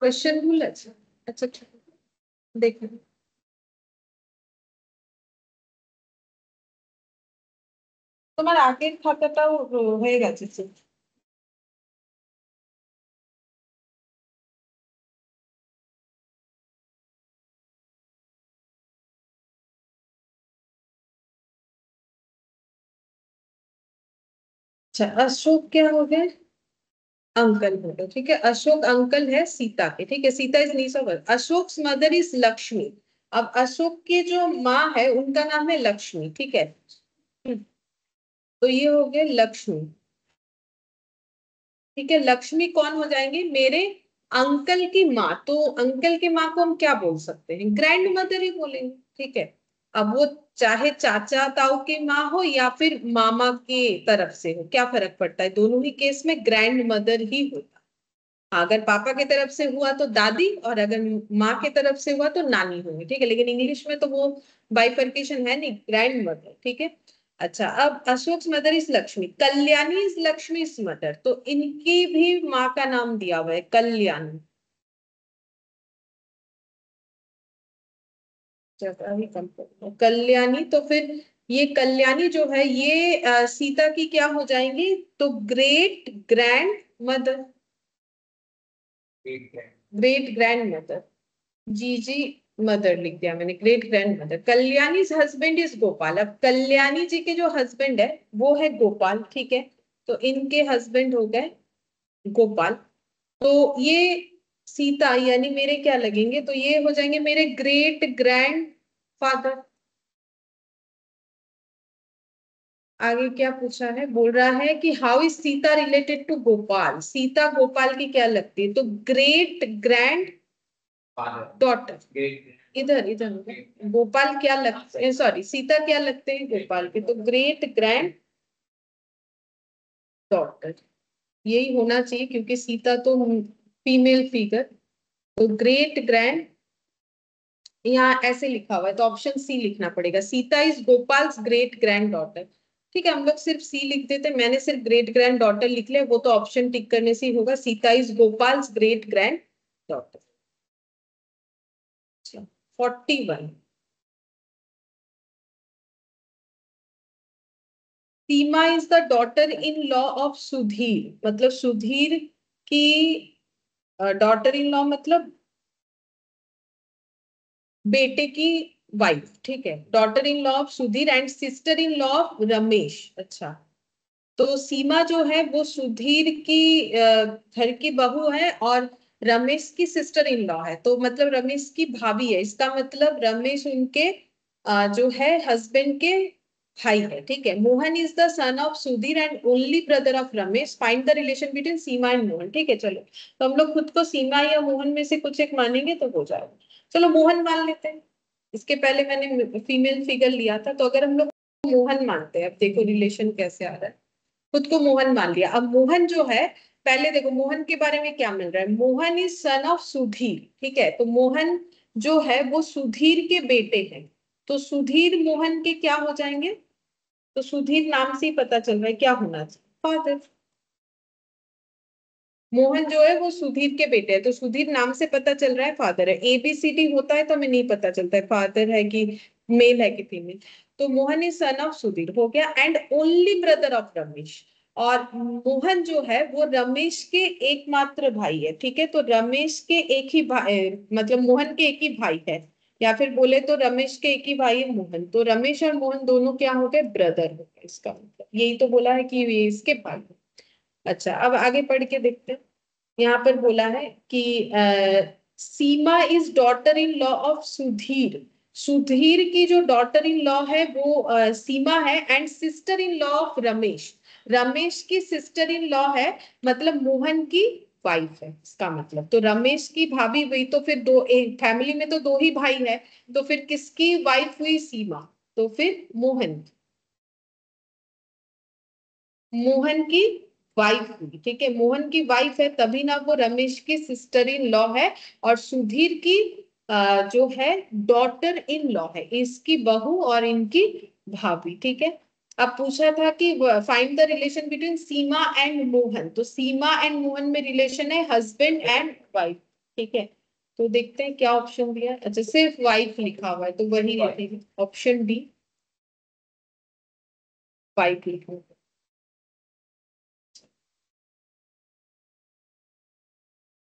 क्वेश्चन भूल, अच्छा अच्छा अच्छा, देखो তোমার আগের খাতাটাও হয়ে গেছে। अच्छा अशोक क्या हो गए, अंकल हो गए। ठीक है, अशोक अंकल है सीता के। ठीक है, Sita is niece of Ashok, mother is Lakshmi. अब अशोक की जो माँ है उनका नाम है लक्ष्मी। ठीक है, तो ये हो गए लक्ष्मी। ठीक है, लक्ष्मी कौन हो जाएंगे, मेरे अंकल की माँ। तो अंकल की माँ को हम क्या बोल सकते हैं, ग्रैंड मदर ही बोलेंगे। ठीक है, अब वो चाहे चाचा ताऊ की माँ हो या फिर मामा के तरफ से हो, क्या फर्क पड़ता है, दोनों ही केस में ग्रैंड मदर ही होता। अगर पापा की तरफ से हुआ तो दादी, और अगर माँ की तरफ से हुआ तो नानी होंगी। ठीक है, लेकिन इंग्लिश में तो वो बाइफर्केशन है नहीं, ग्रैंड मदर। ठीक है, अच्छा अब Ashok mother is Lakshmi, Kalyani is Lakshmi is mother, तो इनकी भी माँ का नाम दिया हुआ है कल्याणी। जगह ही कम कल्याणी, तो फिर ये कल्याणी जो है ये सीता की क्या हो जाएंगी, तो great grandmother, great grandmother. जी जी, मदर लिख दिया मैंने, great grandmother. Kalyani husband is Gopal. अब कल्याणी जी के जो हस्बैंड है वो है गोपाल। ठीक है, तो इनके हस्बैंड हो गए गोपाल। तो ये सीता यानी मेरे क्या लगेंगे, तो ये हो जाएंगे मेरे ग्रेट ग्रैंड फादर। आगे क्या पूछा है, बोल रहा है कि how is Sita related to Gopal, Sita Gopal की क्या लगती है, तो ग्रेट ग्रैंड डॉटर। इधर इधर गोपाल क्या लगते हैं, सॉरी सीता क्या लगते हैं गोपाल के, तो ग्रेट ग्रैंड डॉटर। यही होना चाहिए क्योंकि सीता तो फीमेल फिगर, तो ग्रेट ग्रैंड, यहाँ ऐसे लिखा हुआ है तो ऑप्शन सी लिखना पड़ेगा, Sita is गोपाल्स great grand daughter. ठीक है, हम लोग सिर्फ सी लिख देते, मैंने सिर्फ ग्रेट ग्रैंड डॉटर लिख लिया, वो तो ऑप्शन टिक करने से ही होगा, Sita is गोपाल्स great grand daughter. 41। Seema is the daughter in law of Sudhir, मतलब सुधीर की डॉटर इन लॉ मतलब बेटे की वाइफ, ठीक है। Daughter in law of Sudhir and sister in law of Ramesh. अच्छा, तो सीमा जो है वो सुधीर की घर की बहू है और रमेश की सिस्टर इन लॉ है, तो मतलब रमेश की भाभी है। इसका मतलब रमेश उनके जो है हस्बैंड के भाई है, ठीक है। Mohan is the son of Sudhir and only brother of Ramesh. Find the relation between Seema and Mohan, ठीक है। चलो, तो हम लोग खुद को सीमा या मोहन में से कुछ एक मानेंगे तो हो जाएगा। चलो मोहन मान लेते हैं। इसके पहले मैंने फीमेल फिगर लिया था, तो अगर हम लोग मोहन मानते हैं, अब देखो रिलेशन कैसे आ रहा है। खुद को मोहन मान लिया। अब मोहन जो है, पहले देखो मोहन के बारे में क्या मिल रहा है। Mohan is son of Sudhir, ठीक है। तो मोहन जो है वो सुधीर के बेटे हैं, तो सुधीर मोहन के क्या हो जाएंगे। तो सुधीर नाम से ही पता चल रहा है क्या होना चाहिए, फादर। मोहन जो है वो सुधीर के बेटे है, तो सुधीर नाम से पता चल रहा है फादर है। एबीसीडी होता है तो हमें नहीं पता चलता है फादर है कि मेल है कि फीमेल। तो Mohan is son of Sudhir हो गया and only brother of Ramesh. और मोहन जो है वो रमेश के एकमात्र भाई है, ठीक है। तो रमेश के एक ही भाई, मतलब मोहन के एक ही भाई है, या फिर बोले तो रमेश के एक ही भाई है मोहन। तो रमेश और मोहन दोनों क्या हो गए, ब्रदर हो गए। इसका मतलब यही तो बोला है कि ये इसके भाई। अच्छा, अब आगे पढ़ के देखते हैं। यहाँ पर बोला है कि Seema is daughter in law of Sudhir. Sudhir की जो डॉटर इन लॉ है वो सीमा है and sister in law of Ramesh. Ramesh की सिस्टर इन लॉ है, मतलब मोहन की वाइफ है। इसका मतलब तो रमेश की भाभी हुई, तो फिर दो फैमिली में तो दो ही भाई है, तो फिर किसकी वाइफ हुई, सीमा। तो फिर मोहन, मोहन की वाइफ हुई, ठीक है। मोहन की वाइफ है तभी ना वो रमेश की सिस्टर इन लॉ है। और सुधीर की जो है डॉटर इन लॉ है, इसकी बहू और इनकी भाभी, ठीक है। अब पूछा था कि find the relation between Seema and Mohan, तो सीमा एंड मोहन में रिलेशन है हस्बैंड एंड वाइफ, ठीक है। तो देखते हैं क्या ऑप्शन दिया है। अच्छा, सिर्फ वाइफ लिखा हुआ है तो वही लिखेंगे, ऑप्शन डी, वाइफ लिखा हुआ है।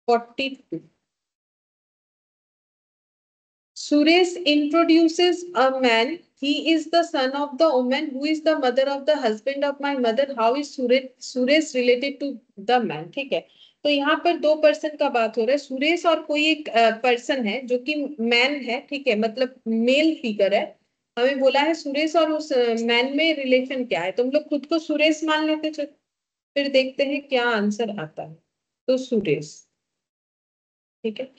42, Suresh introduces a man. He is the son of the woman who is the mother of the husband of my mother. How is Suresh related to the man? ठीक है। तो यहाँ पर दो person का बात हो रहा है। सुरेश और कोई एक पर्सन है जो कि मैन है, ठीक है, मतलब मेल फिगर है। हमें बोला है सुरेश और उस मैन में रिलेशन क्या है, तो हम लोग खुद को सुरेश मान लेते चलो। फिर देखते हैं क्या आंसर आता है। तो सुरेश, ठीक है,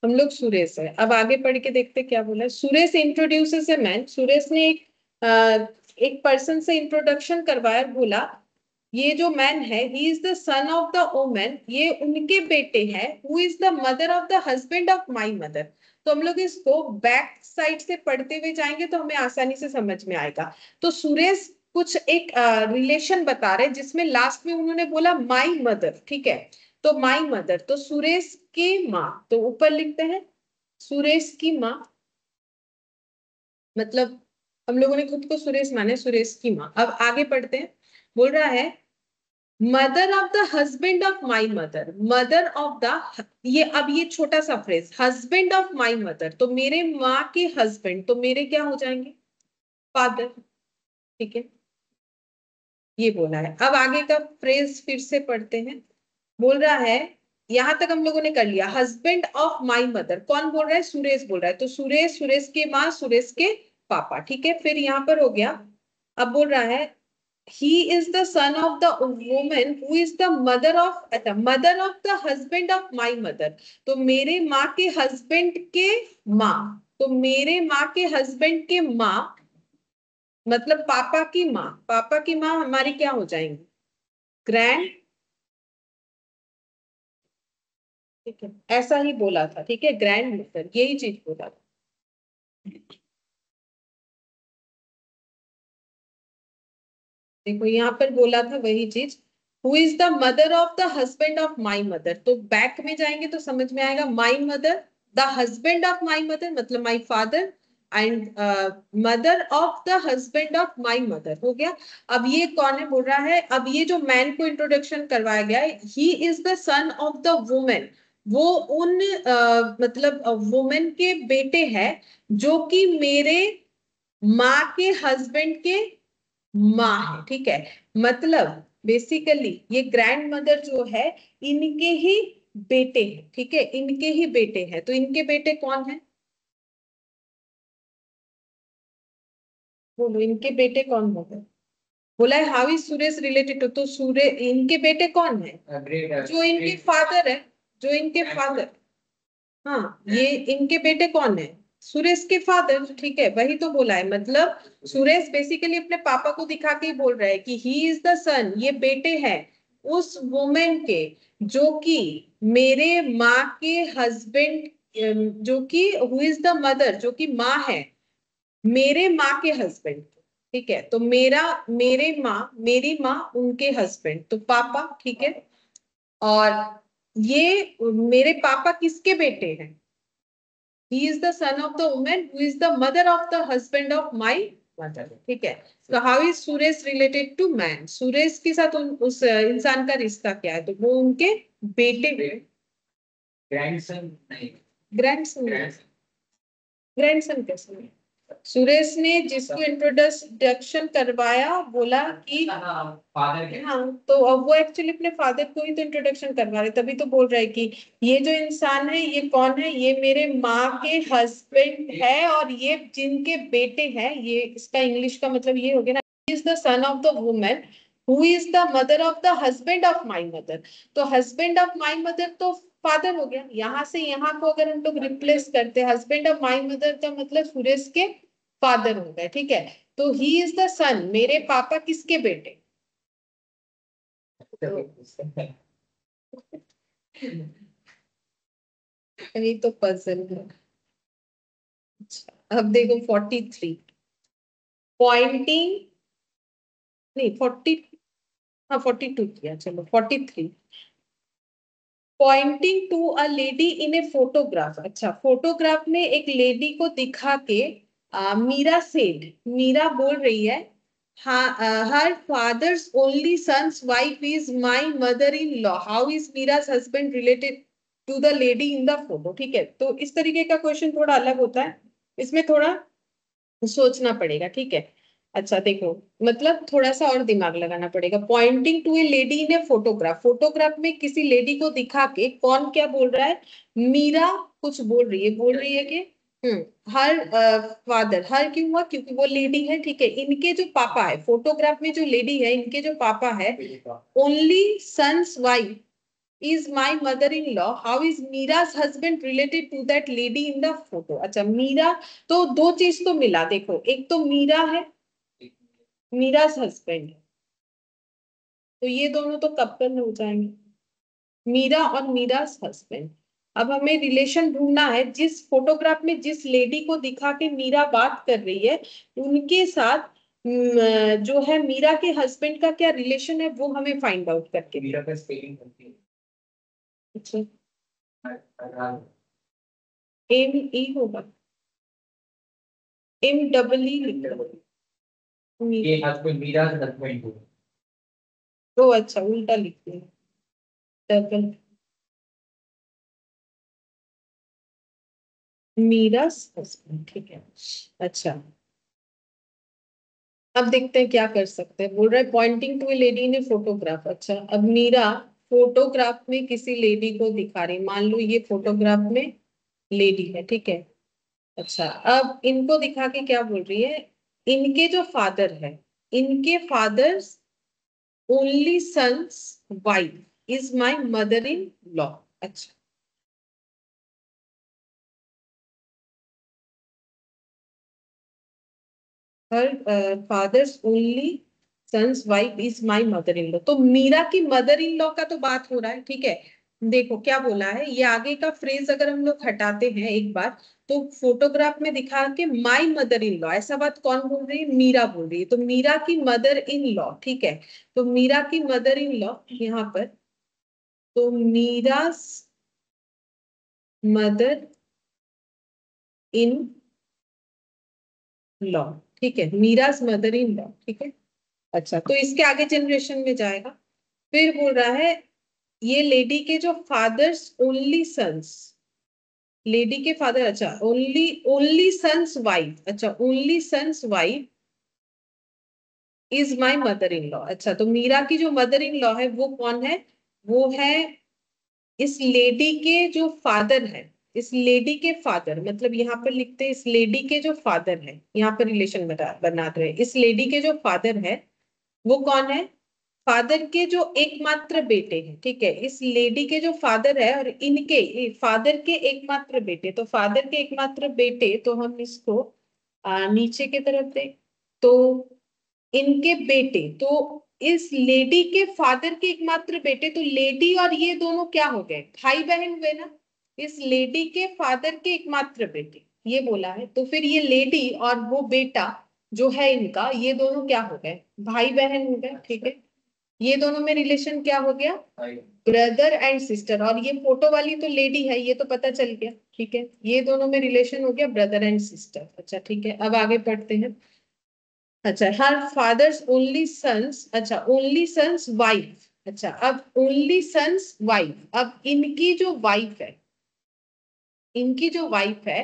हम लोग सुरेश है। अब आगे पढ़ के देखते क्या बोला है। Suresh introduces a man. Suresh ने एक पर्सन से इंट्रोडक्शन करवाया, बोला ये जो मैन है he is the son of the woman, ये उनके बेटे हैं, who is the mother of the husband of my mother. तो हम लोग इसको बैक साइड से पढ़ते हुए जाएंगे तो हमें आसानी से समझ में आएगा। तो सुरेश कुछ एक रिलेशन बता रहे जिसमें लास्ट में उन्होंने बोला माय मदर, ठीक है। तो माय मदर, तो सुरेश की माँ, तो ऊपर लिखते हैं सुरेश की माँ, मतलब हम लोगों ने खुद को सुरेश माने, सुरेश की माँ। अब आगे पढ़ते हैं। बोल रहा है mother of the husband of my mother, mother of the, ये अब ये छोटा सा phrase, husband of my mother, तो मेरे माँ के हस्बैंड, तो मेरे क्या हो जाएंगे, फादर, ठीक है। ये बोला है। अब आगे का फ्रेज फिर से पढ़ते हैं। बोल रहा है, यहां तक हम लोगों ने कर लिया, हस्बैंड ऑफ माई मदर, कौन बोल रहा है, सुरेश बोल रहा है। तो सुरेश, सुरेश की माँ, सुरेश के पापा, ठीक है। फिर यहाँ पर हो गया। अब बोल रहा है he is the son of the woman who is the mother of, अच्छा, mother of the husband of my mother, तो मेरे माँ के हस्बैंड के माँ, तो मेरे माँ के हस्बैंड के माँ मतलब पापा की माँ, पापा की माँ हमारी क्या हो जाएंगी, ग्रैंड, ठीक है, ऐसा ही बोला था, ठीक है, ग्रैंड मदर, यही चीज बोला था। देखो यहाँ पर बोला था वही चीज, who is the mother of the husband of my mother, तो बैक में जाएंगे तो समझ में आएगा, my mother, the husband of my mother मतलब my father, and mother of the husband of my mother, हो गया। अब ये कौन है बोल रहा है, अब ये जो मैन को इंट्रोडक्शन करवाया गया है, he is the son of the women, वो उन मतलब वुमेन के बेटे हैं जो कि मेरे माँ के हस्बैंड के माँ है, ठीक है। मतलब बेसिकली ये ग्रैंड मदर जो है इनके ही बेटे हैं, ठीक है, इनके ही बेटे हैं। तो इनके बेटे कौन है, बोलो इनके बेटे कौन होंगे। बोला है how is Suresh related to, तो सूर्य इनके बेटे कौन है, जो इनके फादर है, जो इनके फादर, हाँ ये इनके बेटे कौन है, सुरेश के फादर, ठीक है, वही तो बोला है। मतलब सुरेश बेसिकली अपने पापा को दिखा के ही बोल रहा है कि ही इज द सन, ये बेटे हैं उस वुमेन के जो कि मेरे माँ के हस्बैंड, जो कि हु इज द मदर, जो कि माँ है मेरे माँ के हस्बैंड, ठीक है। तो मेरी माँ उनके हस्बैंड, तो पापा, ठीक है। और ये मेरे पापा किसके बेटे हैं, he is the son of the woman who is the mother of the husband of my mother, ठीक है। तो how is Suresh related to man, Suresh के साथ उस इंसान का रिश्ता क्या है, तो वो उनके बेटे, ग्रैंडसन नहीं, ग्रैंडसन, ग्रैंडसन ग्रैंडसन कैसे है? सुरेश ने जिसको इंट्रोडक्शन करवाया बोला कि फादर के, हाँ, तो अब वो एक्चुअली अपने फादर को ही तो इंट्रोडक्शन करवा रहे, तभी तो बोल रहा है कि ये जो इंसान है ये कौन है, ये मेरे माँ के हस्बैंड है और ये जिनके बेटे हैं, ये इसका इंग्लिश का मतलब ये हो गया ना, is the son of the women who is the mother of the husband of my mother. तो हस्बैंड ऑफ माई मदर तो फादर हो गया, यहाँ से यहाँ को अगर हम लोग रिप्लेस करते हस्बैंड ऑफ माई मदर का मतलब सुरेश के फादर हो गए, ठीक है। तो ही इज द सन, मेरे पापा किसके बेटे, अभी तो पजल है। अच्छा, अब देखो 43 पॉइंटिंग, नहीं 40, हाँ 42 किया, चलो 43 pointing to a lady in a photograph. अच्छा, फोटोग्राफ में एक लेडी को दिखा के मीरा सेड, मीरा बोल रही है, her father's only son's wife is my mother in law, how is Meera's husband related to the lady in the photo, ठीक है। तो इस तरीके का क्वेश्चन थोड़ा अलग होता है, इसमें थोड़ा सोचना पड़ेगा, ठीक है। अच्छा देखो, मतलब थोड़ा सा और दिमाग लगाना पड़ेगा। Pointing to a lady in a photograph, photograph में किसी लेडी को दिखा के कौन क्या बोल रहा है, मीरा कुछ बोल रही है कि हर फादर, हर क्यों हुआ क्योंकि वो लेडी है, ठीक है। इनके जो पापा है, फोटोग्राफ में जो लेडी है इनके जो पापा है, only son's wife is my mother-in-law, how is मीरा's husband related to that lady in the photo। अच्छा मीरा, तो दो चीज तो मिला, देखो एक तो मीरा है, मीरा's husband है, तो ये दोनों तो कपल हो जाएंगे, मीरा और मीरा's husband। अब हमें रिलेशन ढूंढना है, जिस फोटोग्राफ में जिस लेडी को दिखा के मीरा बात कर रही है उनके साथ जो है मीरा के हस्बैंड का क्या रिलेशन है, वो हमें फाइंड आउट करके। मीरा का स्पेलिंग होती है अच्छा, अराग। एम ई होगा, एम डबल ई लिखो, ये हस्बैंड, मीरा हस्बैंड को, तो अच्छा उल्टा लिखते हैं, डबल मीरास हस्बैंड, ठीक है। अच्छा, अब देखते हैं क्या कर सकते हैं। बोल रहा है pointing to a lady in a photograph. अच्छा, अब मीरा फोटोग्राफ में किसी लेडी को दिखा रही, मान लो ये फोटोग्राफ में लेडी है, ठीक है। अच्छा, अब इनको दिखा के क्या बोल रही है, इनके जो फादर है, इनके father's only son's wife is my mother in law. अच्छा, her father's only son's wife is my mother in law, तो मीरा की मदर इन लॉ का तो बात हो रहा है, ठीक है। देखो क्या बोला है, ये आगे का फ्रेज अगर हम लोग हटाते हैं एक बार, तो फोटोग्राफ में दिखा के माई मदर इन लॉ, ऐसा बात कौन बोल रही है, मीरा बोल रही है, तो मीरा की मदर इन लॉ, ठीक है। तो मीरा की मदर इन लॉ यहाँ पर, तो मीरा मदर इन लॉ, ठीक है, मीराज मदर इन लॉ, ठीक है। अच्छा, तो इसके आगे जनरेशन में जाएगा। फिर बोल रहा है ये लेडी के जो फादर्स ओनली सन्स, लेडी के फादर, अच्छा ओनली ओनली सन्स वाइफ, अच्छा only son's wife is my mother in law. अच्छा, तो मीरा की जो मदर इन लॉ है वो कौन है? वो है इस लेडी के जो फादर है, इस लेडी के फादर, मतलब यहाँ पर लिखते हैं इस लेडी के जो फादर है, यहाँ पर रिलेशन बना रहे हैं, इस लेडी के जो फादर है वो कौन है? फादर के जो एकमात्र बेटे हैं, ठीक है, इस लेडी के जो फादर है और इनके फादर के एकमात्र बेटे, तो फादर के एकमात्र बेटे, तो हम इसको नीचे की तरफ दें तो इनके बेटे, तो इस लेडी के फादर के एकमात्र बेटे, तो लेडी और ये दोनों क्या हो गए? भाई बहन हुए ना। इस लेडी के फादर के एकमात्र बेटे ये बोला है, तो फिर ये लेडी और वो बेटा जो है इनका, ये दोनों क्या हो गए? भाई बहन हो गए, ठीक है। ये दोनों में रिलेशन क्या हो गया? Brother and sister. और ये फोटो वाली तो लेडी है, ये तो पता चल गया, ठीक है, ये दोनों में रिलेशन हो गया ब्रदर एंड सिस्टर। अच्छा ठीक है, अब आगे पढ़ते हैं। अच्छा, हर फादर्स ओनली सन्स, अच्छा ओनली सन्स वाइफ, अच्छा अब ओनली सन्स वाइफ, अब इनकी जो वाइफ है, इनकी जो वाइफ है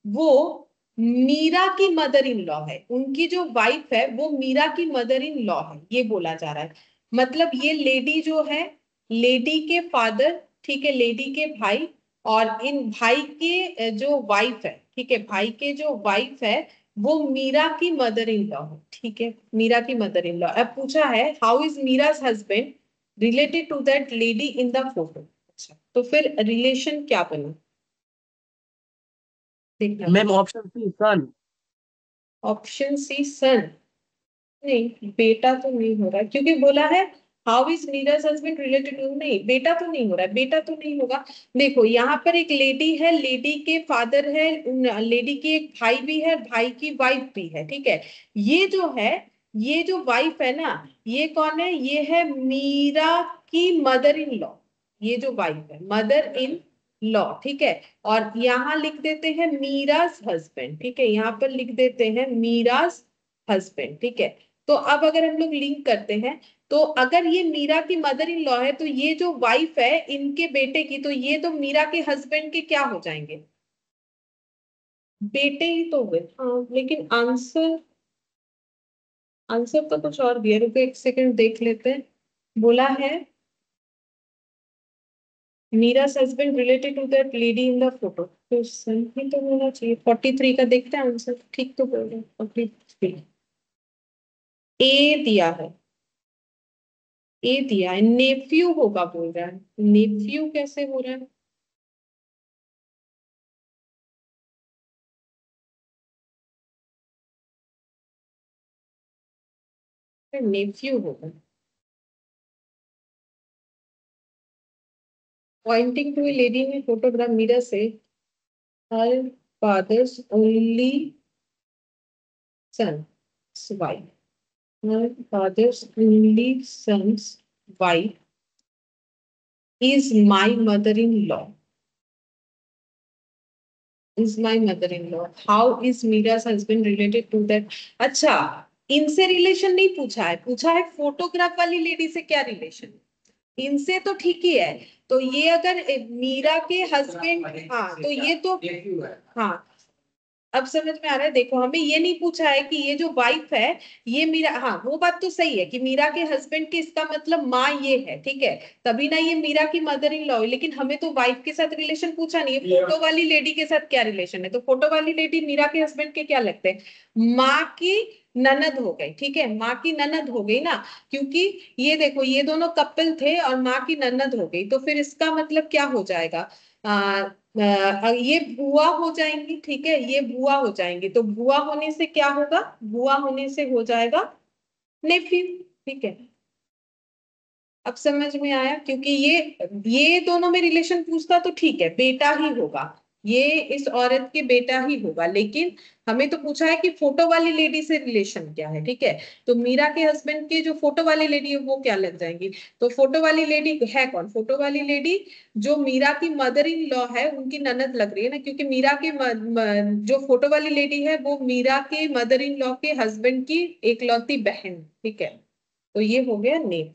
वो मीरा की मदर इन लॉ है, उनकी जो वाइफ है वो मीरा की मदर इन लॉ है, ये बोला जा रहा है। मतलब ये लेडी जो है, लेडी के फादर, ठीक है, लेडी के भाई, और इन भाई के जो वाइफ है, ठीक है, भाई के जो वाइफ है वो मीरा की मदर इन लॉ है, ठीक है, मीरा की मदर इन लॉ। अब पूछा है how is Meera's husband related to that lady in the photo. अच्छा, तो फिर रिलेशन क्या बना देखना। Ma'am option C son. Option C son, नहीं बेटा तो नहीं हो रहा क्योंकि बोला है how is Meera's husband related to, नहीं बेटा तो नहीं हो रहा है, बेटा तो नहीं होगा। देखो यहाँ पर एक लेडी है, लेडी के फादर है, लेडी की एक भाई भी है, भाई की वाइफ भी है, ठीक है। ये जो है, ये जो वाइफ है ना, ये कौन है? ये है मीरा की मदर इन लॉ, ये जो वाइफ है मदर इन लॉ, ठीक है। और यहाँ लिख देते हैं मीराज हस्बैंड, ठीक है, यहाँ पर लिख देते हैं मीराज हस्बैंड, ठीक है। तो अब अगर हम लोग लिंक करते हैं, तो अगर ये मीरा की मदर इन लॉ है तो ये जो वाइफ है इनके बेटे की, तो ये तो मीरा के हस्बैंड के क्या हो जाएंगे? बेटे ही तो हुए, हाँ, लेकिन आंसर, आंसर तो कुछ और दिया, रुको एक सेकंड देख लेते हैं। बोला है मीरा's husband related to that lady in the photo, तो सही तो होना चाहिए। 43 का देखते हैं आंसर, ठीक तो बोल रहे हैं 43। ए दिया है, ए दिया है, नेफ्यू होगा बोल रहा है, नेफ्यू कैसे हो रहा है? नेफ्यू होगा। पॉइंटिंग टू ए लेडी में फोटोग्राफ मिरर से her father's only son wife, her father's only son's wife is my mother in law, is my mother-in-law. How is Mira's husband related to that? अच्छा, इनसे relation नहीं पूछा है, पूछा है फोटोग्राफ वाली लेडी से क्या रिलेशन। इनसे तो ठीक ही है, तो ये अगर मीरा के हस्बैंड, हाँ तो ये तो, हाँ अब समझ में आ रहा है। देखो हमें ये नहीं पूछा है कि ये जो वाइफ है ये मीरा, हाँ वो बात तो सही है कि मीरा के हस्बैंड के, इसका मतलब माँ ये है, ठीक है, तभी ना ये मीरा की मदर इन लॉ, लेकिन हमें तो वाइफ के साथ रिलेशन पूछा नहीं है। फोटो वाली लेडी के साथ क्या रिलेशन है? तो फोटो वाली लेडी मीरा के हस्बैंड के क्या लगते हैं? माँ की ननद हो गई, ठीक है, माँ की ननद हो गई ना, क्योंकि ये देखो ये दोनों कपल थे और माँ की ननद हो गई, तो फिर इसका मतलब क्या हो जाएगा? ये बुआ हो जाएंगी, ठीक है, ये बुआ हो जाएंगी, तो बुआ होने से क्या होगा? बुआ होने से हो जाएगा नेफ्यू, ठीक है। अब समझ में आया, क्योंकि ये दोनों में रिलेशन पूछता तो ठीक है बेटा ही होगा, ये इस औरत के बेटा ही होगा, लेकिन हमें तो पूछा है कि फोटो वाली लेडी से रिलेशन क्या है, ठीक है। तो मीरा के हस्बैंड की जो फोटो वाली लेडी है वो क्या लग जाएंगी, तो फोटो वाली लेडी है कौन, फोटो वाली लेडी जो मीरा की मदर इन लॉ है उनकी ननद लग रही है ना, क्योंकि मीरा के जो फोटो वाली लेडी है वो मीरा के मदर इन लॉ के हस्बैंड की एकलौती बहन, ठीक है। तो ये हो गया नेम।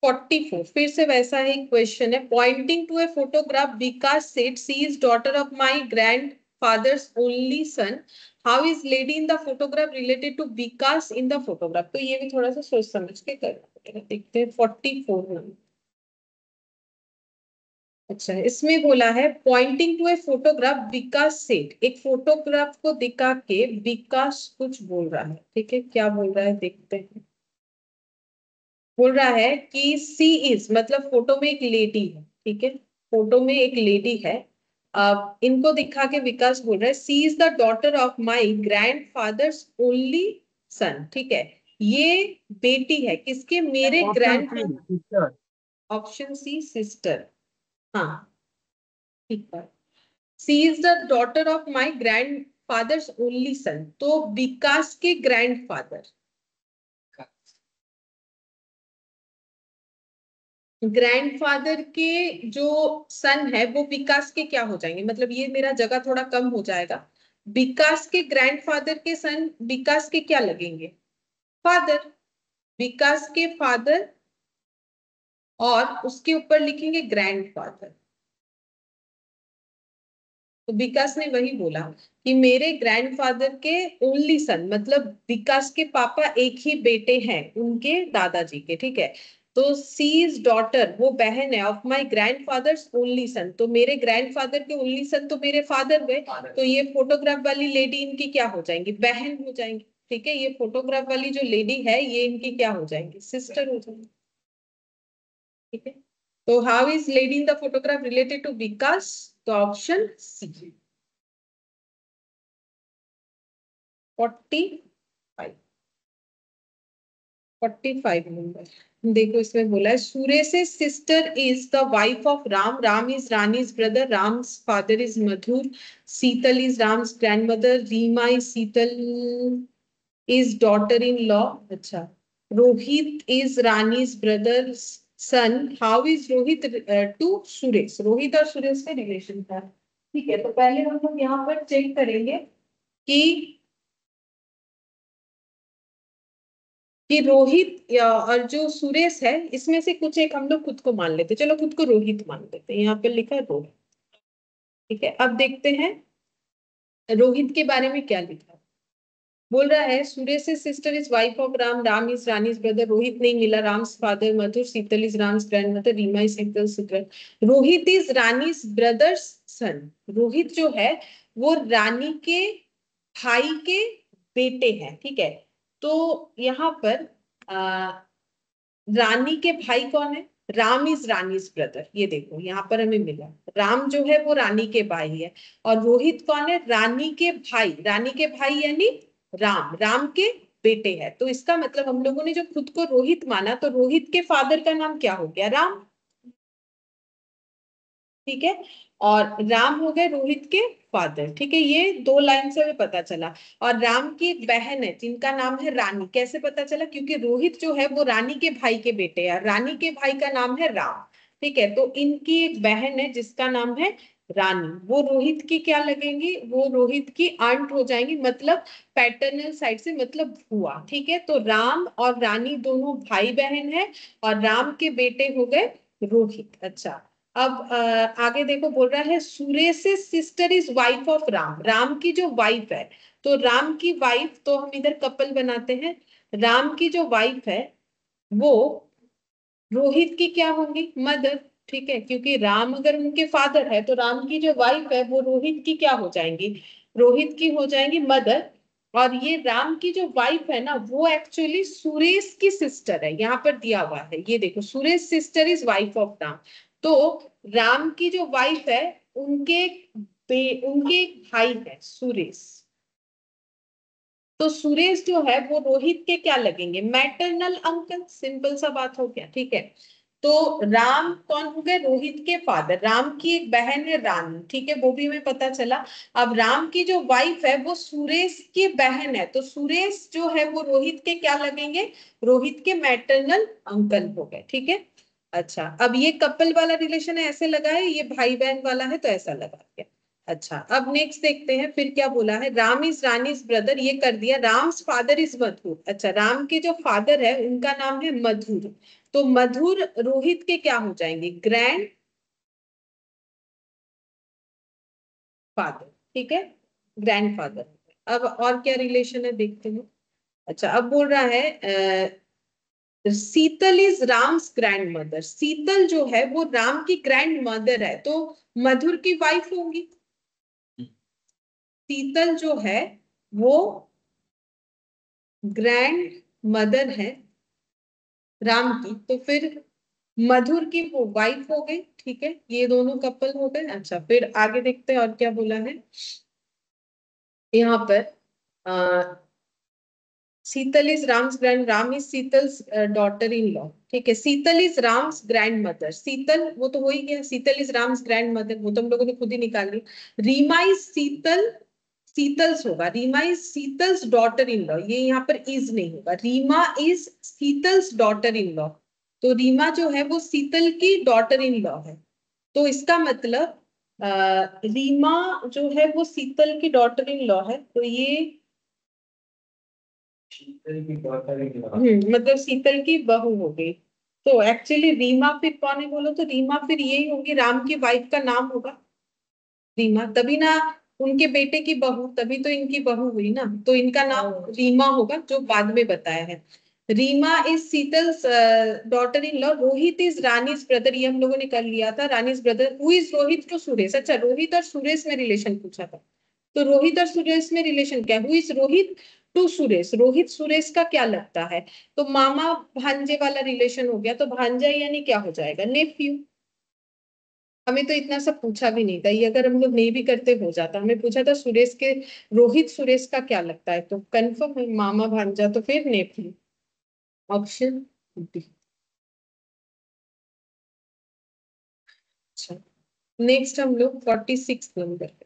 44 फिर से वैसा ही क्वेश्चन है। Pointing to a photograph Vikas said she is daughter of my grandfather's only son, how is lady in the photograph related to Vikas in the photograph. तो ये भी थोड़ा सा सोच समझ के करना पड़ेगा। देखते हैं 44 नंबर। अच्छा, इसमें बोला है pointing to a photograph Vikas said, एक फोटोग्राफ को दिखा के विकास कुछ बोल रहा है, ठीक है। क्या बोल रहा है देखते हैं। बोल रहा है कि सी इज, मतलब फोटो में एक लेडी है, ठीक है, फोटो में एक लेडी है। अब इनको दिखा के विकास बोल रहा है C is the daughter of my grandfather's only son, ठीक है। ये बेटी है किसके, मेरे option C grand, sister. Option C sister, हाँ ठीक है। C is the daughter of my grandfather's only son, तो विकास के ग्रैंड फादर, ग्रैंडफादर के जो सन है वो विकास के क्या हो जाएंगे, मतलब ये मेरा जगह थोड़ा कम हो जाएगा। विकास के ग्रैंडफादर के सन विकास के क्या लगेंगे, फादर, विकास के फादर, और उसके ऊपर लिखेंगे ग्रैंडफादर। तो विकास ने वही बोला कि मेरे ग्रैंडफादर के ओनली सन, मतलब विकास के पापा एक ही बेटे हैं उनके दादाजी के, ठीक है। तो सी इज डॉटर, वो बहन है, of my grandfathers only son, तो मेरे ग्रैंडफादर के ओनली सन तो मेरे फादर हुए। तो ये फोटोग्राफ वाली लेडी इनकी क्या हो जाएंगी, बहन हो जाएंगी, ठीक है। ये फोटोग्राफ वाली जो लेडी है ये इनकी क्या हो जाएंगी, सिस्टर हो जाएंगी, ठीक है। तो how is lady in the photograph related to Vikas, तो ऑप्शन सी 45, 45 नंबर। देखो इसमें बोला है सूर्य से sister is the wife of Ram, Ram is Rani's brother, Ram's father is Madhur, Sheetal is Ram's grandmother, Reema is Sheetal is daughter in law. अच्छा, Rohit is Rani's brother son, how is Rohit to Suresh, Rohit और सुरेश का relation था, ठीक है। तो पहले हम लोग यहाँ पर चेक करेंगे कि रोहित और जो सुरेश है इसमें से कुछ एक हम लोग खुद को मान लेते, चलो खुद को रोहित मान लेते हैं, यहाँ पे लिखा है रोहित, ठीक है। अब देखते हैं रोहित के बारे में क्या लिखा है। बोल रहा है Suresh sister is wife of Ram, Ram is Rani's brother, Rohit नहीं मिला, Ram's father Madhur, Sheetal is Ram's grand mother, Reema is Sheetal sister, Rohit is Rani's brother's son, Rohit जो है वो रानी के भाई के बेटे हैं, ठीक है। तो यहाँ पर रानी के भाई कौन है, राम इज रानीज ब्रदर, ये देखो यहाँ पर हमें मिला, राम जो है वो रानी के भाई है, और रोहित कौन है, रानी के भाई, रानी के भाई यानी राम, राम के बेटे हैं। तो इसका मतलब हम लोगों ने जो खुद को रोहित माना, तो रोहित के फादर का नाम क्या हो गया, राम, ठीक है। और राम हो गए रोहित के फादर, ठीक है। ये दो लाइन से हमें पता चला। और राम की एक बहन है जिनका नाम है रानी, कैसे पता चला, क्योंकि रोहित जो है वो रानी के भाई के बेटे हैं, रानी के भाई का नाम है राम, ठीक है। तो इनकी एक बहन है जिसका नाम है रानी, वो रोहित की क्या लगेंगी, वो रोहित की आंट हो जाएंगी, मतलब पैटर्नल साइड से, मतलब बुआ, ठीक है। तो राम और रानी दोनों भाई बहन है, और राम के बेटे हो गए रोहित। अच्छा, अब आगे देखो, बोल रहा है Suresh sister is wife of Ram, Ram की जो वाइफ है, तो राम की वाइफ, तो हम इधर कपल बनाते हैं, राम की जो वाइफ है वो रोहित की क्या होंगी, मदर, ठीक है। क्योंकि राम अगर उनके फादर है तो राम की जो वाइफ है वो रोहित की क्या हो जाएंगी, रोहित की हो जाएंगी मदर। और ये राम की जो वाइफ है ना वो एक्चुअली सुरेश की सिस्टर है, यहाँ पर दिया हुआ है, ये देखो, Suresh sister is wife of Ram. तो राम की जो वाइफ है उनके उनके एक भाई है सुरेश, तो सुरेश जो है वो रोहित के क्या लगेंगे, मैटरनल अंकल, सिंपल सा बात हो गया, ठीक है। तो राम कौन हो गए, रोहित के फादर। राम की एक बहन है रानी, ठीक है, वो भी हमें पता चला। अब राम की जो वाइफ है वो सुरेश की बहन है, तो सुरेश जो है वो रोहित के क्या लगेंगे, रोहित के मैटरनल अंकल हो गए, ठीक है। अच्छा, अब ये कपल वाला रिलेशन है ऐसे लगा है, ये भाई बहन वाला है तो ऐसा लगा दिया। अच्छा, अब नेक्स्ट देखते हैं फिर क्या बोला है। राम इज रानीज ब्रदर, ये कर दिया। राम्स फादर इज मधुर। अच्छा, राम के जो फादर है उनका नाम है मधुर, तो मधुर रोहित के क्या हो जाएंगे, ग्रैंड फादर, ठीक है, ग्रैंड फादर। अब और क्या रिलेशन है देखते हैं। अच्छा, अब बोल रहा है Sheetal is Ram's grand mother. शीतल जो है वो राम की ग्रैंड मदर है, तो मधुर की वाइफ होंगी। शीतल जो है वो ग्रैंड मदर है राम की, तो फिर मधुर की वो वाइफ हो गई, ठीक है, ये दोनों कपल हो गए। अच्छा, फिर आगे देखते हैं और क्या बोला है यहाँ पर। Sheetal is Ram's grand, Ram is Sheetal's daughter in law, ठीक है। Sheetal is Ram's grand mother, Sheetal वो तो हो ही गया, Sheetal is Ram's grand mother, वो तो हम लोगों ने खुद ही निकाल ली। रीमा इज शीतल, शीतल्स होगा, Reema is Sheetal's daughter in law, ये यहाँ पर इज नहीं होगा, Reema is Sheetal's daughter in law, तो रीमा जो है वो शीतल की डॉटर इन लॉ है, तो इसका मतलब रीमा जो है वो शीतल की डॉटर इन लॉ है, तो ये मतलब शीतल की बहू हो गई। तो एक्चुअली रीमा फिर कौन है बोलो, तो रीमा फिर यही होगी, राम की वाइफ का नाम होगा रीमा, तभी ना उनके बेटे की बहू, तभी तो इनकी बहू हुई ना, तो इनका नाम रीमा होगा जो बाद में बताया है। Reema is Sheetal's daughter in law, Rohit is Rani's brother, ये हम लोगों ने कर लिया था, Rani's brother. Who is Rohit to Suresh, अच्छा रोहित और सुरेश में रिलेशन पूछा था, तो रोहित और सुरेश में रिलेशन क्या है, who is Rohit to Suresh, Rohit Suresh का क्या लगता है, तो मामा भांजे वाला रिलेशन हो गया, तो भांजा यानी क्या हो जाएगा, नेफ्यू। हमें तो इतना सब पूछा भी नहीं था, ये अगर हम लोग नहीं भी करते हो जाता, हमें पूछा था सुरेश के, रोहित सुरेश का क्या लगता है, तो कंफर्म है मामा भांजा, तो फिर नेफ्यू, ऑप्शन डी। अच्छा, नेक्स्ट हम लोग 46 नंबर पे,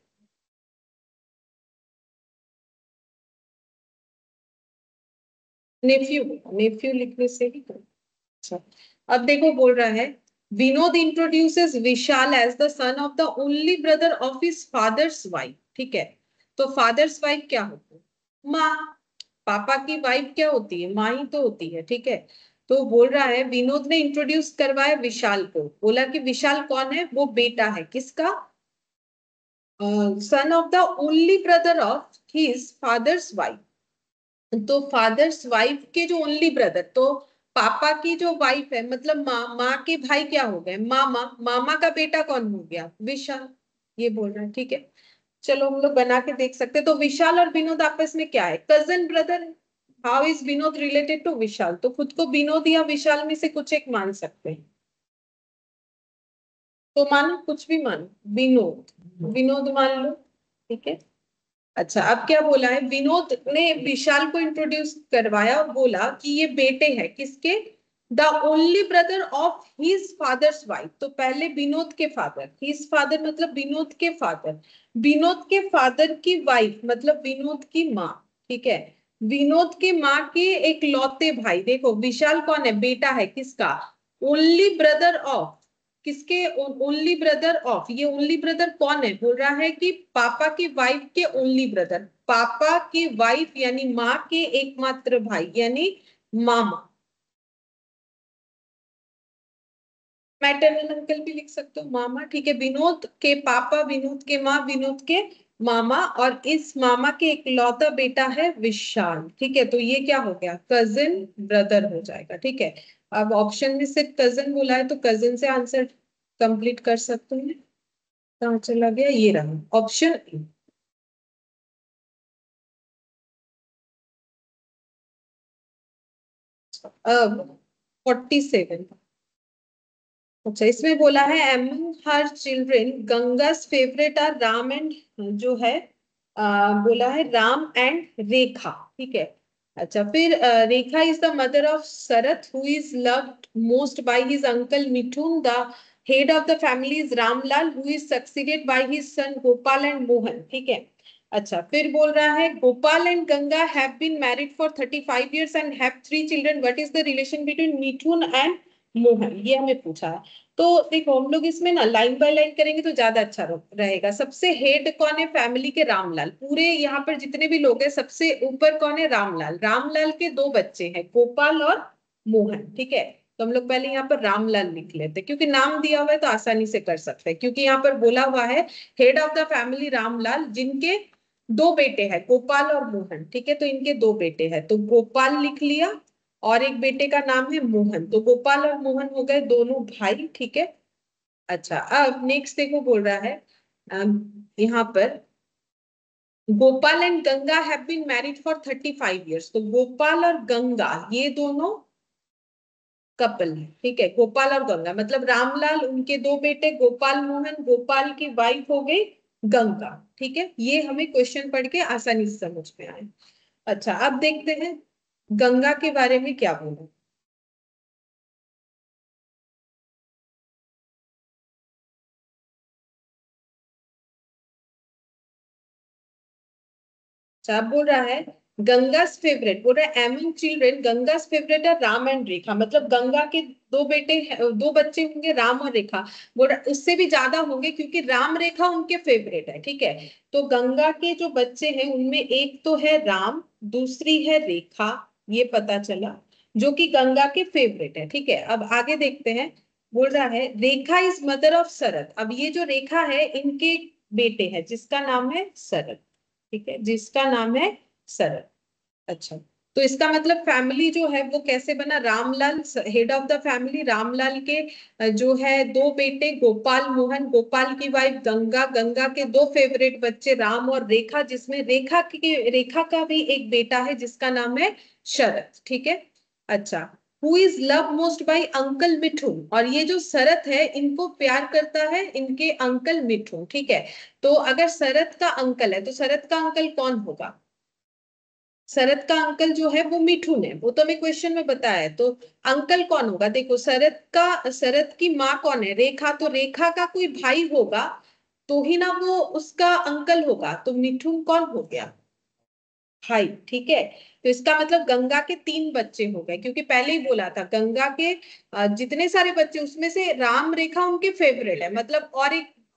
नेफ्यू, नेफ्यू लिखने से ही कर। अच्छा, अब देखो बोल रहा है Vinod introduces Vishal as the son of the only brother of his father's wife, ठीक है, तो फादर्स वाइफ क्या होती है, माँ। पापा की वाइफ क्या होती है, माँ ही तो होती है, ठीक है। तो बोल रहा है विनोद ने इंट्रोड्यूस करवाया विशाल को, बोला कि विशाल कौन है, वो बेटा है किसका, सन of the only brother of his father's wife, तो फादर्स वाइफ के जो ओनली ब्रदर, तो पापा की जो वाइफ है मतलब माँ, माँ के भाई क्या हो गए, मामा, मामा का बेटा कौन हो गया, विशाल, ये बोल रहा है, ठीक है। चलो हम लोग बना के देख सकते हैं, तो विशाल और विनोद आपस में क्या है, कजन ब्रदर है। How is Vinod related to Vishal, तो खुद को विनोद या विशाल में से कुछ एक मान सकते हैं, तो मानो कुछ भी मानो, विनोद, विनोद मान लो, ठीक है। अच्छा, अब क्या बोला है, विनोद ने विशाल को इंट्रोड्यूस करवाया और बोला कि ये बेटे हैं किसके, the only brother of his father's wife, तो पहले विनोद के फादर, हिज फादर मतलब विनोद के फादर, विनोद के फादर की वाइफ मतलब विनोद की माँ, ठीक है, विनोद के माँ के एक लौते भाई, देखो विशाल कौन है, बेटा है किसका, ओनली ब्रदर ऑफ, किसके, ओनली ब्रदर ऑफ, ये ओनली ब्रदर कौन है, बोल रहा है कि पापा की वाइफ के ओनली ब्रदर, पापा की वाइफ यानी माँ के एकमात्र भाई यानी मामा, मैटरनल अंकल भी लिख सकते हो मामा, ठीक है, विनोद के पापा, विनोद के माँ, विनोद के मामा, और इस मामा के इकलौता बेटा है विशाल, ठीक है, तो ये क्या हो गया, कजिन ब्रदर हो जाएगा, ठीक है। अब ऑप्शन में सिर्फ कजिन बोला है, तो कजिन से आंसर कंप्लीट कर सकते हैं, कहाँ चला गया, ये रहा ऑप्शन ए। अब 47, अच्छा इसमें बोला है among her children Ganga's favourite are Ram and, जो है बोला है राम एंड रेखा, ठीक है, अच्छा, फिर Rekha is the mother of Sharat who is loved most by his uncle Mithun. The head of the family is Ramlal who is succeeded by his son Gopal and Mohan. ठीक है. अच्छा, फिर बोल रहा है Gopal and Ganga have been married for 35 years and have 3 children. What is the relation between Mithun and Mohan? ये हमें पूछा है. तो देखो हम लोग इसमें ना लाइन बाय लाइन करेंगे तो ज्यादा अच्छा रहेगा. सबसे हेड कौन है फैमिली के? रामलाल. पूरे यहाँ पर जितने भी लोग हैं सबसे ऊपर कौन है? रामलाल. रामलाल के 2 बच्चे हैं, गोपाल और मोहन. ठीक है. तो हम लोग पहले यहाँ पर रामलाल लिख लेते हैं क्योंकि नाम दिया हुआ है तो आसानी से कर सकते हैं. क्योंकि यहाँ पर बोला हुआ है head of the family Ramlal, जिनके 2 बेटे हैं गोपाल और मोहन. ठीक है. तो इनके 2 बेटे हैं तो गोपाल लिख लिया और एक बेटे का नाम है मोहन. तो गोपाल और मोहन हो गए दोनों भाई. ठीक है. अच्छा, अब नेक्स्ट देखो बोल रहा है यहाँ पर Gopal and Ganga have been married for 35 years. तो गोपाल और गंगा ये दोनों कपल है. ठीक है. गोपाल और गंगा मतलब रामलाल, उनके 2 बेटे गोपाल मोहन, गोपाल की वाइफ हो गई गंगा. ठीक है. ये हमें क्वेश्चन पढ़ के आसानी से समझ में आए. अच्छा, अब देखते हैं गंगा के बारे में क्या बोला. अच्छा, अब बोल रहा है गंगास फेवरेट. बोल रहा है एमंग चिल्ड्रेन गंगास फेवरेट है राम एंड रेखा. मतलब गंगा के 2 बेटे 2 बच्चे होंगे राम और रेखा. बोल रहा उससे भी ज्यादा होंगे क्योंकि राम रेखा उनके फेवरेट है. ठीक है. तो गंगा के जो बच्चे हैं उनमें एक तो है राम, दूसरी है रेखा. ये पता चला जो कि गंगा के फेवरेट है. ठीक है. अब आगे देखते हैं. बोल रहा है रेखा इज मदर ऑफ शरद. अब ये जो रेखा है इनके बेटे हैं जिसका नाम है शरद. ठीक है. जिसका नाम है शरद. अच्छा, तो इसका मतलब फैमिली जो है वो कैसे बना? Ramlal head of the family, Ramlal के जो है 2 बेटे गोपाल मोहन, गोपाल की वाइफ गंगा, गंगा के 2 फेवरेट बच्चे राम और रेखा, जिसमें रेखा का भी एक बेटा है जिसका नाम है शरद. ठीक है. अच्छा, who is love most by uncle Mithun. और ये जो शरद है इनको प्यार करता है इनके अंकल मिठुन. ठीक है. तो अगर शरद का अंकल है तो शरद का अंकल कौन होगा? शरद का अंकल जो है वो मिठुन है. वो तो हमें क्वेश्चन में बताया है. तो अंकल कौन होगा? देखो शरद की माँ कौन है? रेखा. तो रेखा का कोई भाई होगा तो ही ना वो उसका अंकल होगा. तो मिठुन कौन हो गया? भाई. ठीक है. तो इसका मतलब गंगा के 3 बच्चे हो गए क्योंकि पहले ही बोला था गंगा के जितने सारे बच्चे उसमें से राम रेखा उनके फेवरेट है. मतलब